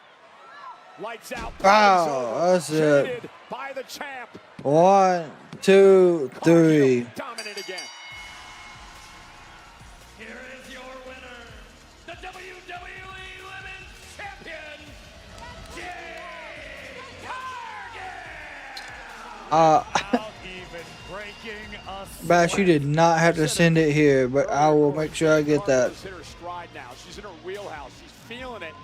lights out. Wow, that's it. Shaded by the champ. 1, 2, 3. Dominant again. Here is your winner, the WWE Women's Champion, Jade Cargill. Even breaking us. Bash, you did not have to send it here, but I will make sure I get that. She's hit her stride now. She's in her wheelhouse. She's feeling it.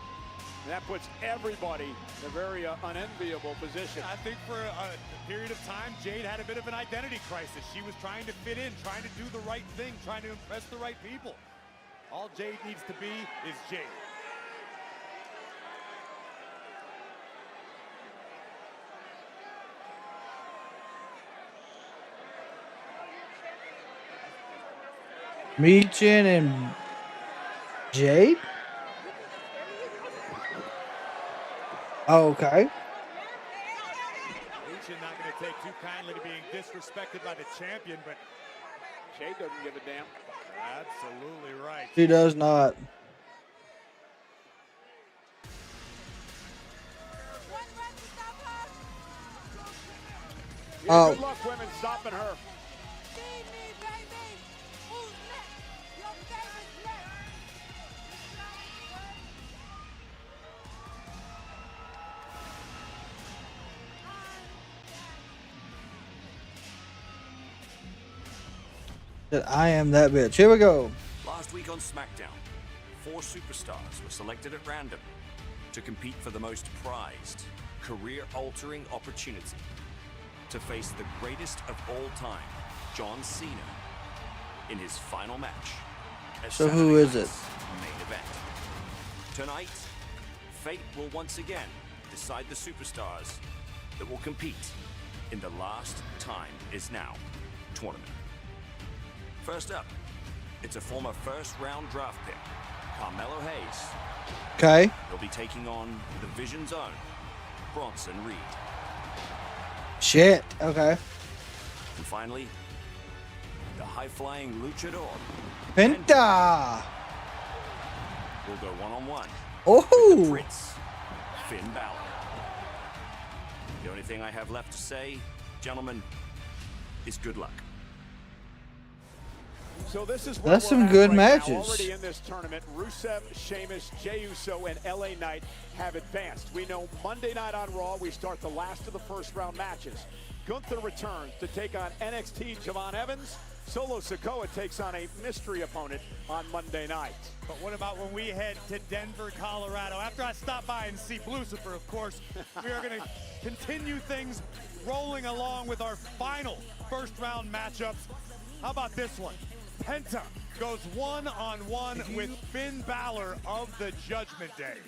And that puts everybody in a very unenviable position. I think for a period of time, Jade had a bit of an identity crisis. She was trying to fit in, trying to do the right thing, trying to impress the right people. All Jade needs to be is Jade. Meechin and Jade? Oh, okay. Meechin not going to take too kindly to being disrespected by the champion, but Jade doesn't give a damn. Absolutely right. She does not. Yeah, good luck, women, stopping her. That I am that bitch. Here we go. Last week on SmackDown, 4 superstars were selected at random to compete for the most prized, career-altering opportunity to face the greatest of all time, John Cena, in his final match. at So who is it? Saturday's main event. Tonight, fate will once again decide the superstars that will compete in the Last Time Is Now tournament. First up, it's a former first-round draft pick, Carmelo Hayes. Okay. He'll be taking on the Vision's own Bronson Reed. Shit. Okay. And finally, the high-flying luchador Penta. will go one-on-one Oh. with the Prince, Finn Balor. The only thing I have left to say, gentlemen, is good luck. So this is That's some good matches. Already in this tournament, Rusev, Sheamus, Jey Uso, and LA Knight have advanced. We know Monday night on Raw, we start the last of the first round matches. Gunther returns to take on NXT Javon Evans. Solo Sikoa takes on a mystery opponent on Monday night. But what about when we head to Denver, Colorado? After I stop by and see Lucifer, of course, we are going to continue things rolling along with our final first round matchups. How about this one? Penta goes one-on-one with Finn Balor of the Judgment Day.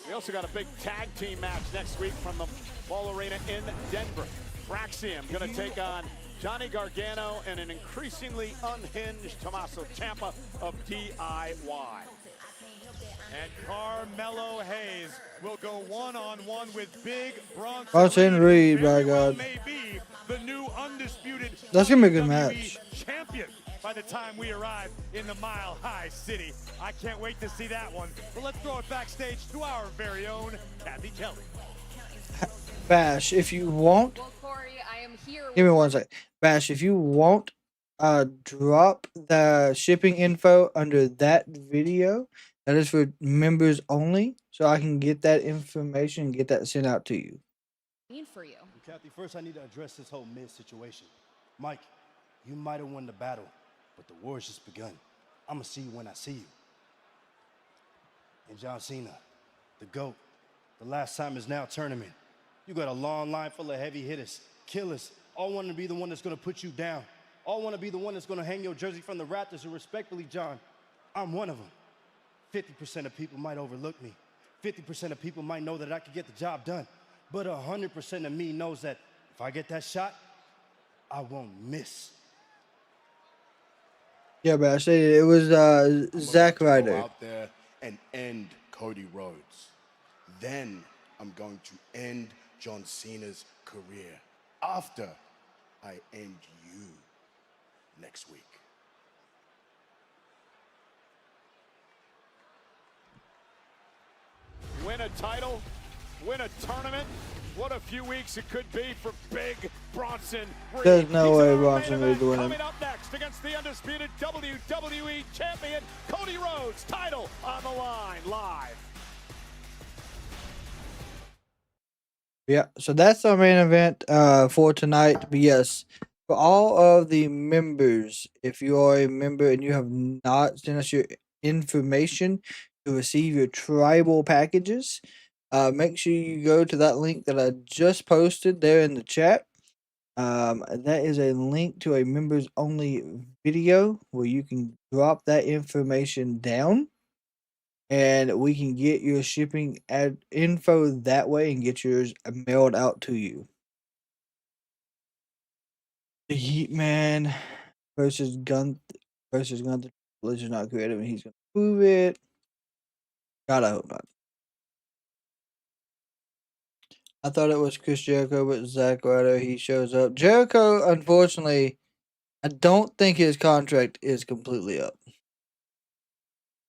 We also got a big tag team match next week from the Ball Arena in Denver. Braxium going to take on Johnny Gargano and an increasingly unhinged Tommaso Ciampa of DIY. And Carmelo Hayes will go one-on-one with Big Bronx. Austin Reed, by God. May be the new undisputed That's gonna be a good WWE match. champion by the time we arrive in the Mile High City. I can't wait to see that one. But let's throw it backstage to our very own Kathy Kelly. Bash, if you won't, Well, Corey, I am here. give me one sec. Bash, if you won't, drop the shipping info under that video. That is for members only, so I can get that information and get that sent out to you. For you. Kathy, first I need to address this whole Miz situation. Mike, you might have won the battle, but the war's just begun. I'm going to see you when I see you. And John Cena, the GOAT, the last time is now tournament. You got a long line full of heavy hitters, killers, all want to be the one that's going to put you down. All want to be the one that's going to hang your jersey from the rafters, and respectfully, John, I'm one of them. 50% of people might overlook me. 50% of people might know that I could get the job done. But 100% of me knows that if I get that shot, I won't miss. Yeah, Bash, it was Zack Ryder. Go out there and end Cody Rhodes. Then I'm going to end John Cena's career after I end you next week. Win a title, win a tournament. What a few weeks it could be for Big Bronson Reed. There's no He's way in our Bronson main Reed event. will win. Coming up next against the undisputed WWE Champion, Cody Rhodes. Title on the line, live. Yeah, so that's our main event for tonight. But yes, for all of the members, if you are a member and you have not sent us your information to receive your tribal packages, make sure you go to that link that I just posted there in the chat. That is a link to a members only video where you can drop that information down. And we can get your shipping info that way and get yours mailed out to you. The Heat Man versus Gunther. Legend not creative, and he's gonna prove it. God, I hope not. I thought it was Chris Jericho, but Zack Ryder, he shows up. Jericho, unfortunately, I don't think his contract is completely up.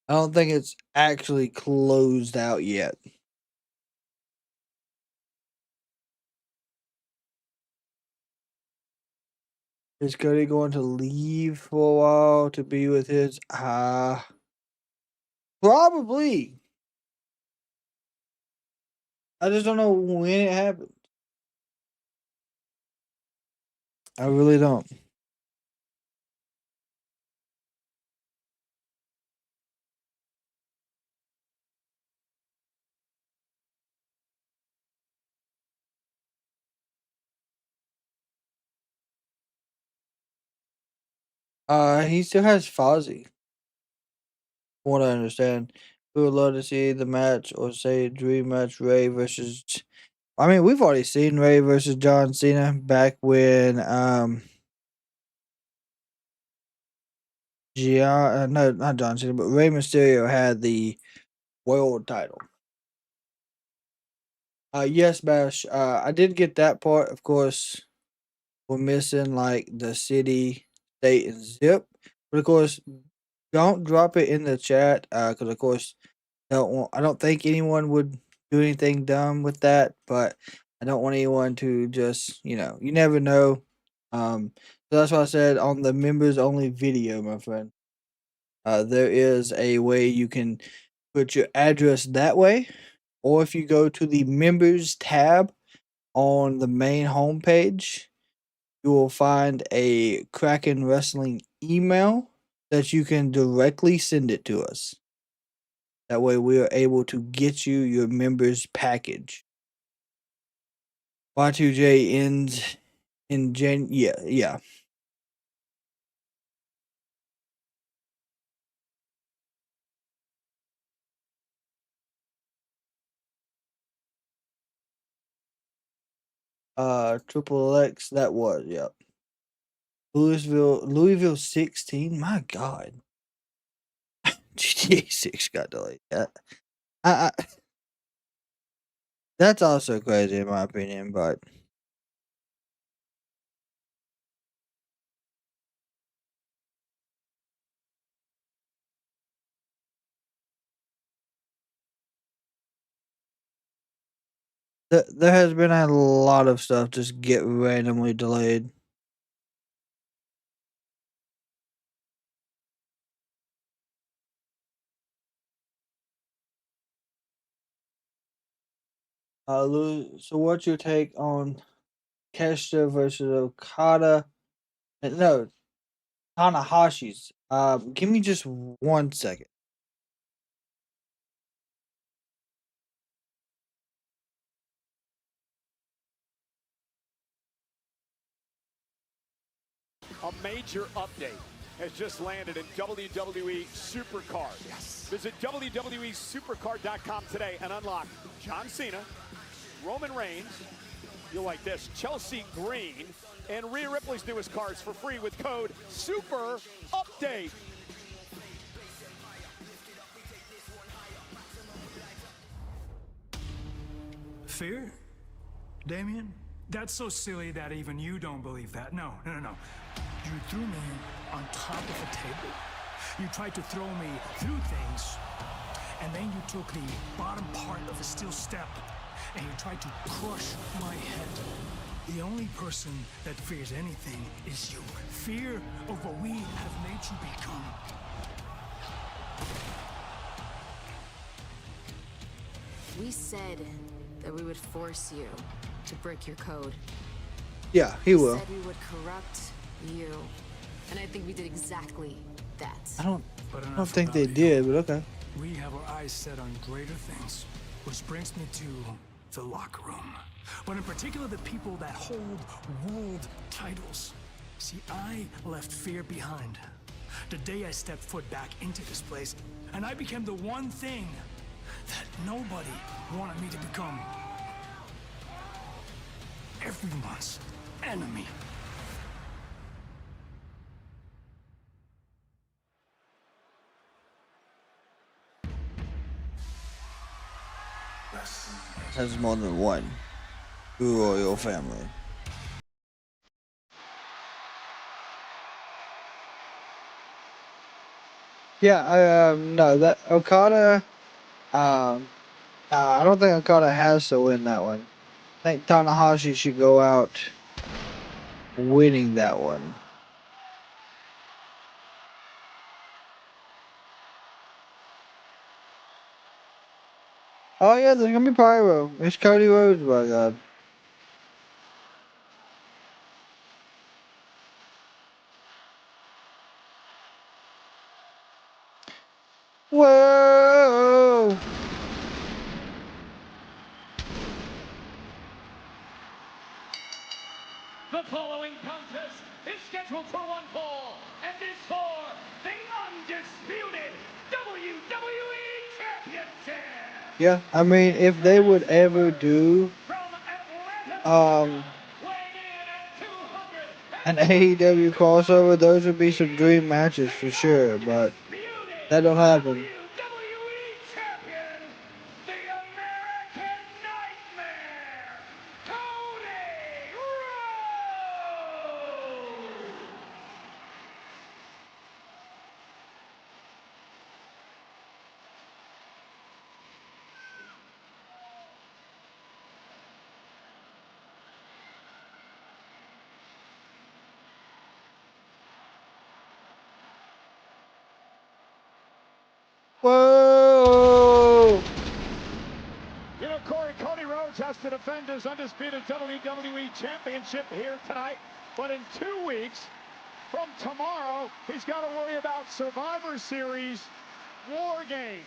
I don't think it's actually closed out yet. Is Cody going to leave for a while to be with his... probably. I just don't know when it happened. I really don't. He still has Fozzy. From what I understand. We would love to see the match or say dream match Ray versus... I mean, we've already seen Ray versus John Cena back when no, not John Cena, but Rey Mysterio had the world title. Yes, Bash. I did get that part. Of course, we're missing like the city, state, and zip. But of course, don't drop it in the chat. Because of course, I don't think anyone would do anything dumb with that. But I don't want anyone to just, you know, you never know. So that's why I said on the members only video, my friend. There is a way you can put your address that way, or if you go to the members tab on the main homepage, you will find a Kraken Wrestling email that you can directly send it to us. That way we are able to get you your members package. Y2J ends in yeah. Triple X, that was, yep. Louisville 16, my God. GTA 6 got delayed. I that's also crazy in my opinion, but there has been a lot of stuff just get randomly delayed. So what's your take on Keshta versus Okada? No, Tanahashi's. Give me just 1 second. A major update has just landed in WWE Supercard. Yes. Visit WWESupercard.com today and unlock John Cena, Roman Reigns, you'll like this, Chelsea Green, and Rhea Ripley's newest cards for free with code SUPERUPDATE. Fear? Damien? That's so silly that even you don't believe that. No. You threw me on top of a table. You tried to throw me through things. And then you took the bottom part of a steel step and you tried to crush my head. The only person that fears anything is you. Fear of what we have made you become. We said that we would force you to break your code. Yeah, he will. We said we would corrupt you. And I think we did exactly that. I don't think they did, but okay. We have our eyes set on greater things, which brings me to the locker room. But in particular, the people that hold world titles. See, I left fear behind the day I stepped foot back into this place, and I became the one thing that nobody wanted me to become. Everyone's enemy. Has more than one royal family. Yeah, no, that Okada, I don't think Okada has to win that one. I think Tanahashi should go out winning that one. Oh yeah, there's gonna be pyro. It's Cody Rhodes, my God. Whoa! The following contest is scheduled for one fall and is for the Undisputed WWE Championship. Yeah, I mean, if they would ever do an AEW crossover, those would be some dream matches for sure, but that don't happen. Whoa! You know, Corey, Cody Rhodes has to defend his undisputed WWE Championship here tonight. But in 2 weeks from tomorrow, he's got to worry about Survivor Series War Games.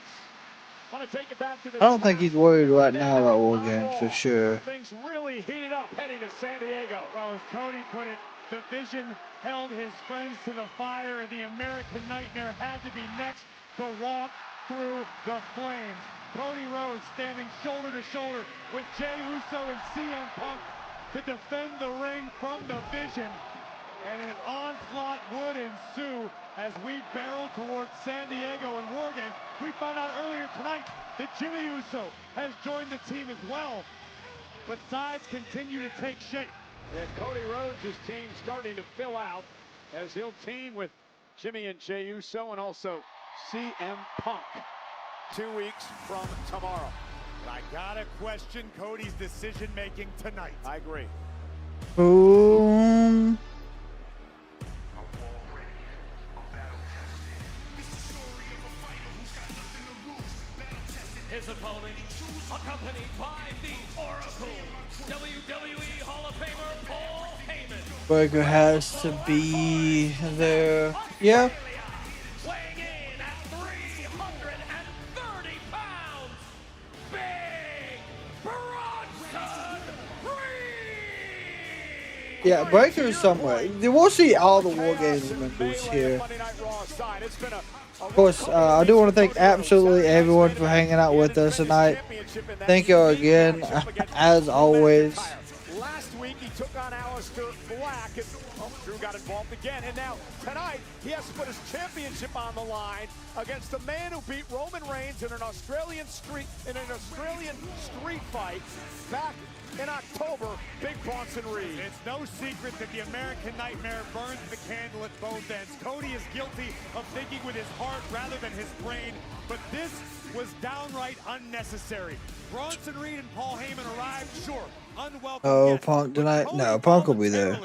Want to take it back to the I don't think he's worried right now about War Games for sure. Things really heated up heading to San Diego. Well, as Cody put it, the Vision held his friends to the fire, and the American Nightmare had to be next to walk through the flames. Cody Rhodes standing shoulder to shoulder with Jey Uso and CM Punk to defend the ring from the Vision. And an onslaught would ensue as we barrel towards San Diego and War Games. We found out earlier tonight that Jey Uso has joined the team as well. But sides continue to take shape. Yeah, Cody Rhodes' team starting to fill out as he'll team with Jimmy and Jey Uso and also CM Punk 2 weeks from tomorrow. But I gotta question Cody's decision-making tonight. I agree. Boom. His opponent, accompanied by the Oracle, WWE Hall of Famer Paul Heyman. Breaker has to be there. Yeah. Weighing in at 330 pounds, Big Bronson Reed. Yeah, Breaker's somewhere. We'll see all the War Games members here. Of course, I do want to thank absolutely everyone for hanging out with us tonight. Thank you again, as always. Last week he took on Aleister Black, and Drew got involved again. And now tonight he has to put his championship on the line against the man who beat Roman Reigns in an Australian street fight back in October, Big Bronson Reed. It's no secret that the American Nightmare burns the candle at both ends. Cody is guilty of thinking with his heart rather than his brain, but this was downright unnecessary. Bronson Reed and Paul Heyman arrived, sure, unwelcome. Oh, Punk tonight? No, Punk will be there.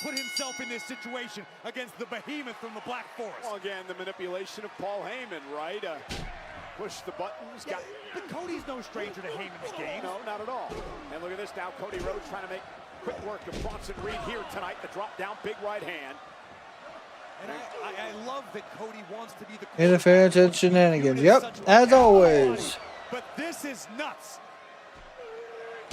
Put himself in this situation against the behemoth from the Black Forest. Well, again, the manipulation of Paul Heyman, right? Push the buttons. Yeah, but Cody's no stranger to Heyman's game. No, not at all. And look at this now. Cody Rhodes trying to make quick work of Bronson Reed here tonight. The drop down, big right hand. And I love that Cody wants to be the Interference and shenanigans. Yep, as always. But this is nuts.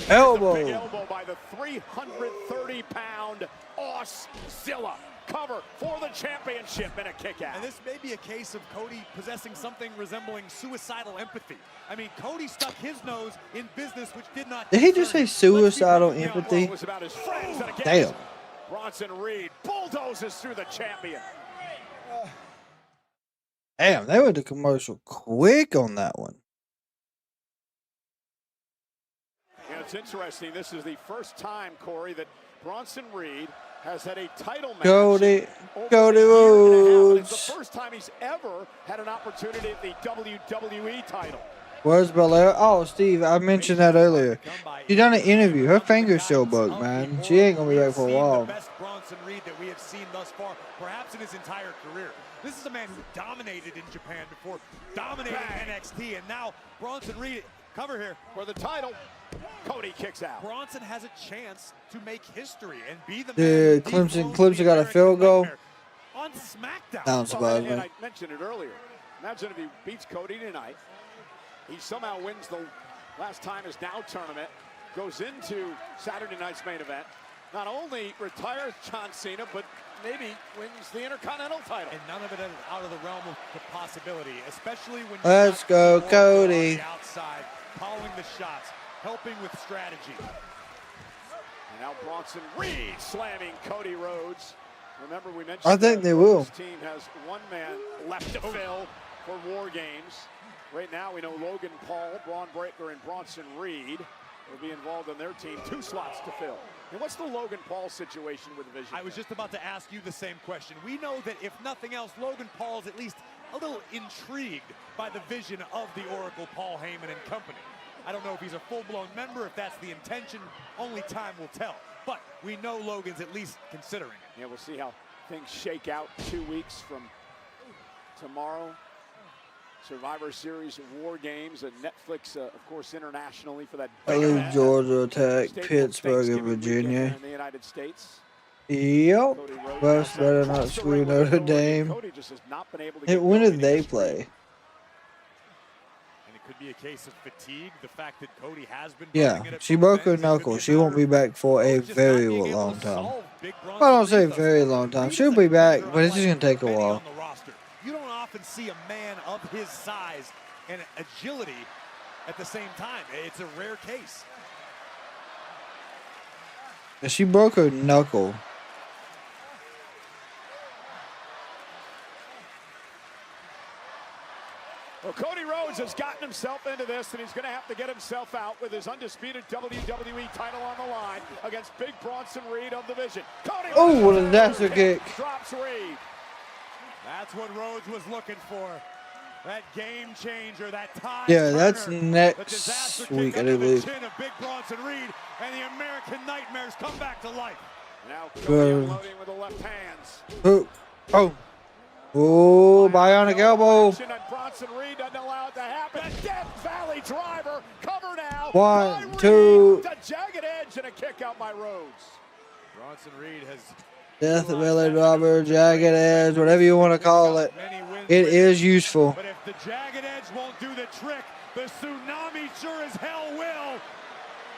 Elbow. Big elbow by the 330-pound Auszilla. Cover for the championship and a kick out. And this may be a case of Cody possessing something resembling suicidal empathy. I mean, Cody stuck his nose in business which did not. Did he just say suicidal empathy? Damn. Bronson Reed bulldozes through the champion. Damn, they went to commercial quick on that one. Yeah, it's interesting. This is the first time, Corey, that Bronson Reed has had a title match. Cody Rhodes. It's the first time he's ever had an opportunity at the WWE title. Where's Belair? Oh, Steve, I mentioned that earlier. She done an interview. Her finger's still broke, man. She ain't gonna be back for a while. The best Bronson Reed that we have seen thus far, perhaps in his entire career. This is a man who dominated in Japan before, dominating NXT, and now Bronson Reed, cover here. For the title, Cody kicks out. Bronson has a chance to make history and be the Dude, Clemson got a field goal. On SmackDown. Don't surprise me. And I mentioned it earlier. Imagine if he beats Cody tonight. He somehow wins the last time is now tournament, goes into Saturday night's main event, not only retires John Cena, but maybe wins the Intercontinental title. And none of it is out of the realm of the possibility, especially when Let's go, Cody. Outside, calling the shots, helping with strategy. And now Bronson Reed slamming Cody Rhodes. Remember, we mentioned I think they will. This team has one man left to fill for War Games. Right now, we know Logan Paul, Braun Breaker, and Bronson Reed will be involved in their team. 2 slots to fill. And what's the Logan Paul situation with the Vision? I was just about to ask you the same question. We know that if nothing else, Logan Paul is at least a little intrigued by the vision of the Oracle, Paul Heyman and company. I don't know if he's a full-blown member, if that's the intention. Only time will tell. But we know Logan's at least considering it. Yeah, we'll see how things shake out 2 weeks from tomorrow. Survivor Series War Games and Netflix, of course, internationally for that. I believe Georgia attack Pittsburgh and Virginia. In the United States. Yep. West better not screw Notre Dame. Hey, when did they play? And it could be a case of fatigue. The fact that Cody has been. Yeah, she broke her knuckle. She won't be back for a very long time. I don't say very long time. She'll be back, but it's just gonna take a while. You don't often see a man of his size and agility at the same time. It's a rare case. She broke her knuckle. Well, Cody Rhodes has gotten himself into this, and he's going to have to get himself out with his undisputed WWE title on the line against Big Bronson Reed of the Division. Oh, what a nasty kick. Drops Reed. That's what Rhodes was looking for. That game changer, that tie. Yeah, that's next week, I do believe. Chin of Big Bronson Reed, and the American Nightmares come back to life. Now Cody unloading with the left hands. Oh, bionic elbow. Bronson Reed doesn't allow it to happen. Death Valley driver, cover now. 1, 2. The jagged edge and a kick out by Rhodes. Bronson Reed has. Death Valley driver, jagged edge, whatever you want to call it. It is useful. But if the jagged edge won't do the trick, the tsunami sure as hell will.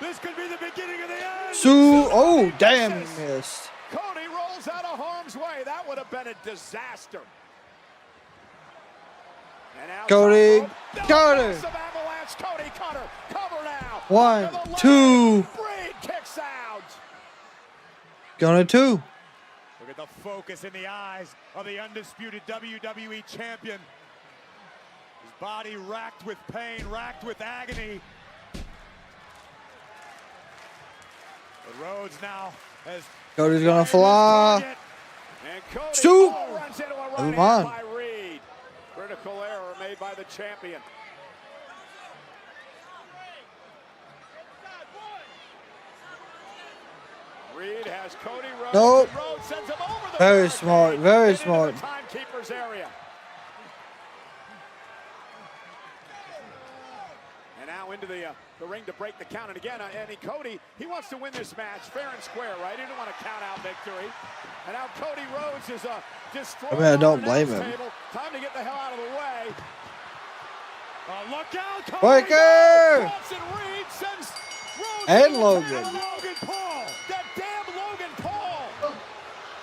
This could be the beginning of the end. Oh, damn, he missed. Cody rolls out of harm's way. That would have been a disaster. And now Cody, Carter. Cody Cutter, cover now. 1, 2. Reed kicks out. Gonna 2. Look at the focus in the eyes of the undisputed WWE Champion. His body racked with pain, racked with agony. But Rhodes now has. Cody's gonna fly. Shoot! Never mind. Critical error made by the champion. Reed has Cody Rhodes. Nope. Rhodes sends him over the Very smart, very smart. Timekeeper's area. And now into the ring to break the count. And again, Cody, he wants to win this match fair and square, right? He didn't want to count out victory. And now Cody Rhodes is destroyed. I mean, I don't blame him. Time to get the hell out of the way. Look out, Cody! Breaker! Reed sends Rhodes And Logan. Logan Paul. That damn Logan Paul.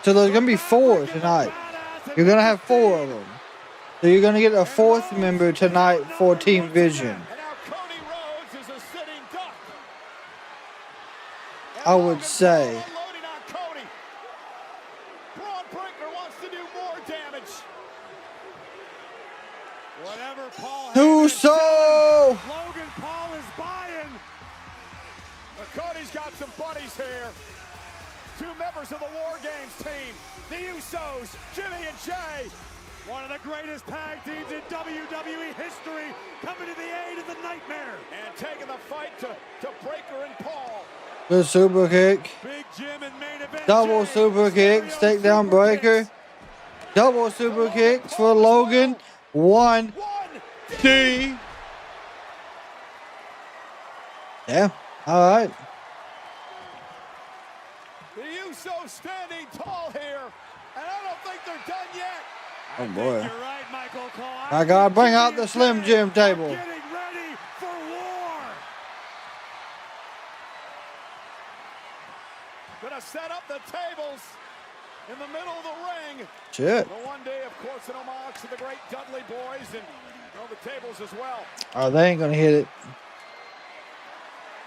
So there's gonna be 4 tonight. You're gonna have 4 of them. So you're gonna get a 4th member tonight for Team Vision. And now Cody Rhodes is a sitting duck. I would say. Unloading on Cody. Braun Breaker wants to do more damage. Whatever Paul. Uso! Logan Paul is buying. Cody's got some buddies here. 2 members of the War Games team. The Usos, Jimmy and Jey. One of the greatest tag teams in WWE history, coming to the aid of the Nightmare. And taking the fight to Breaker and Paul. Good super kick. Big Jim and main event. Double super kicks. Take down Breaker. Double super kicks for Logan. 1, 2. Yeah. All right. The Usos standing tall here. And I don't think they're done yet. Oh, boy. You're right, Michael Cole. I gotta bring out the Slim Jim table. Getting ready for war. Gonna set up the tables in the middle of the ring. Shit. The one day, of course, an homage to the great Dudley boys and the tables as well. Oh, they ain't gonna hit it.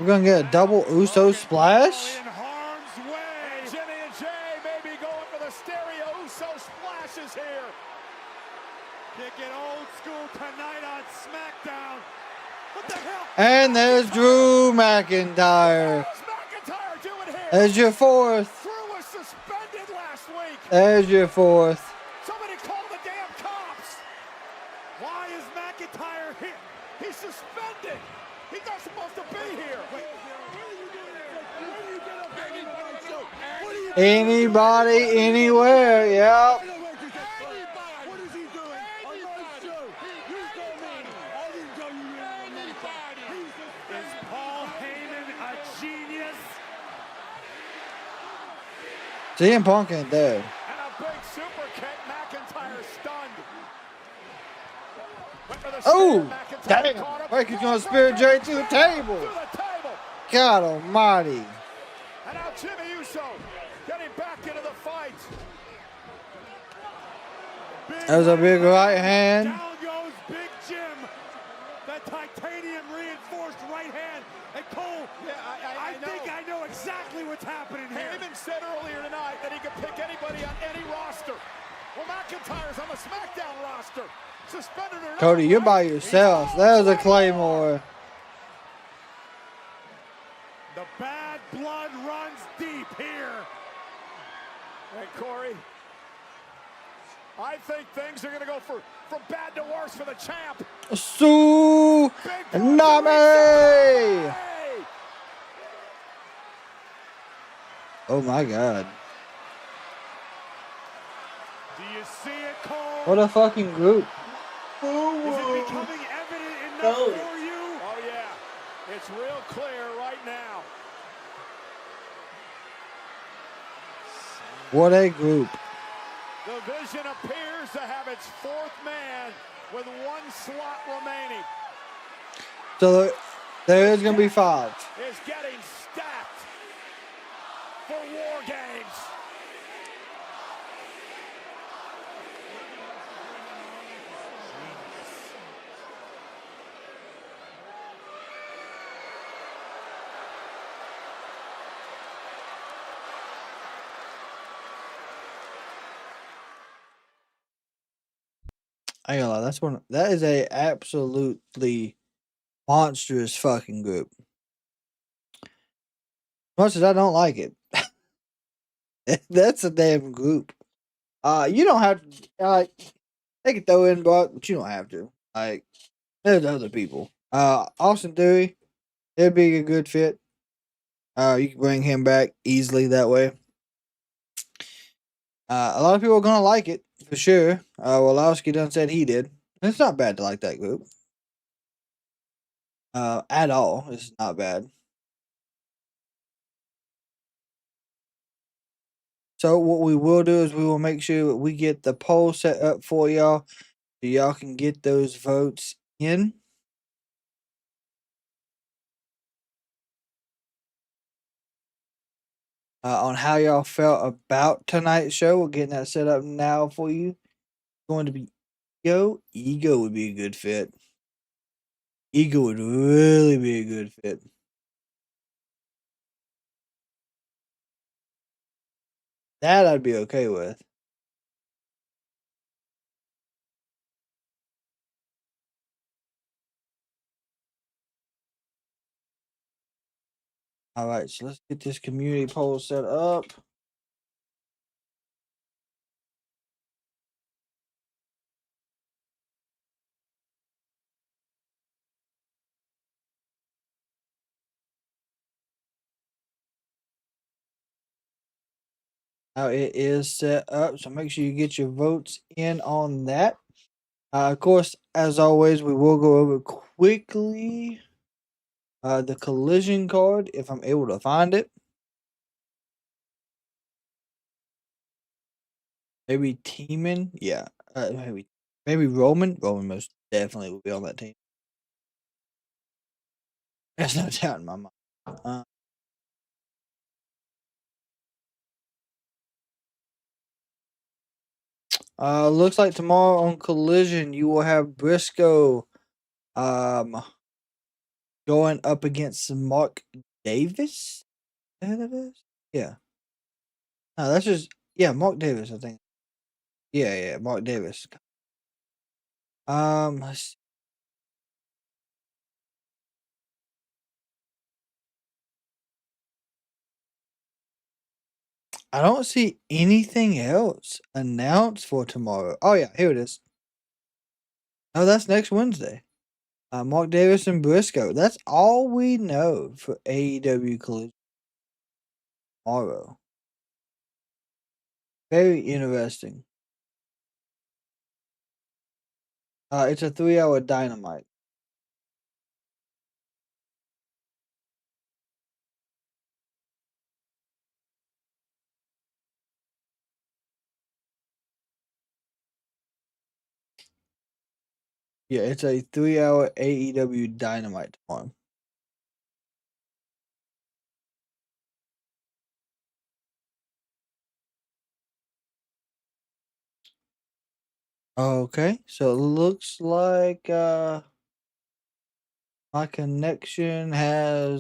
We're gonna get a double Uso splash. In harm's way. And Jimmy and Jey may be going for the stereo Uso splashes here. Kicking old school tonight on SmackDown. What the hell? And there's Drew McIntyre. McIntyre doing here? There's your 4th. Drew was suspended last week. There's your 4th. Somebody call the damn cops. Why is McIntyre hit? He's suspended. He's not supposed to be here. Anybody, anywhere, yeah. CM Punk ain't there. And a big super kick. McIntyre stunned. Went for the Oh, spear. McIntyre damn. caught him. Frankie's going to spirit Jey through the table. Through the table. God almighty. And now Jimmy Uso getting back into the fight. That was a big right hand. Down goes Big Jim. That titanium reinforced right hand. And Cole, I think I know exactly what's happening here. Heyman said earlier tonight that he could pick anybody on any roster. Well, McIntyre's on the SmackDown roster. Suspended or not. Cody, you're by yourself. That was a Claymore. The bad blood runs deep here. And Corey, I think things are going to go from bad to worse for the champ. Tsunami! Oh my God. Do you see it, Cole? What a fucking group. Is it becoming evident enough for you? Oh yeah, it's real clear right now. What a group. The Vision appears to have its fourth man with one slot remaining. So there is going to be 5. Is getting stacked for War Games. I ain't gonna lie, that is a absolutely monstrous fucking group. As much as I don't like it, that's a damn group. You don't have to they can throw in Buck, but you don't have to. Like, there's other people. Austin Theory, it'd be a good fit. You can bring him back easily that way. A lot of people are gonna like it for sure. Wolowski done said he did. It's not bad to like that group. At all. It's not bad. So what we will do is we will make sure we get the poll set up for y'all so y'all can get those votes in. On how y'all felt about tonight's show. We're getting that set up now for you. It's going to be Ego. Ego would be a good fit. Ego would really be a good fit. That I'd be okay with. All right, so let's get this community poll set up. Now it is set up, so make sure you get your votes in on that. Of course, as always, we will go over quickly the collision card if I'm able to find it. Maybe Teeman, yeah. Maybe Roman. Roman most definitely will be on that team. There's no doubt in my mind. Looks like tomorrow on Collision you will have Briscoe going up against Mark Davis. Is that who that is? Yeah. No, that's just Mark Davis, I think. Yeah, Mark Davis. Let's see. I don't see anything else announced for tomorrow. Oh yeah, here it is. Oh, that's next Wednesday. Mark Davis and Briscoe. That's all we know for AEW Collision tomorrow. Very interesting. It's a 3-hour Dynamite. Yeah, it's a 3-hour AEW Dynamite tomorrow. Okay, so it looks like my connection has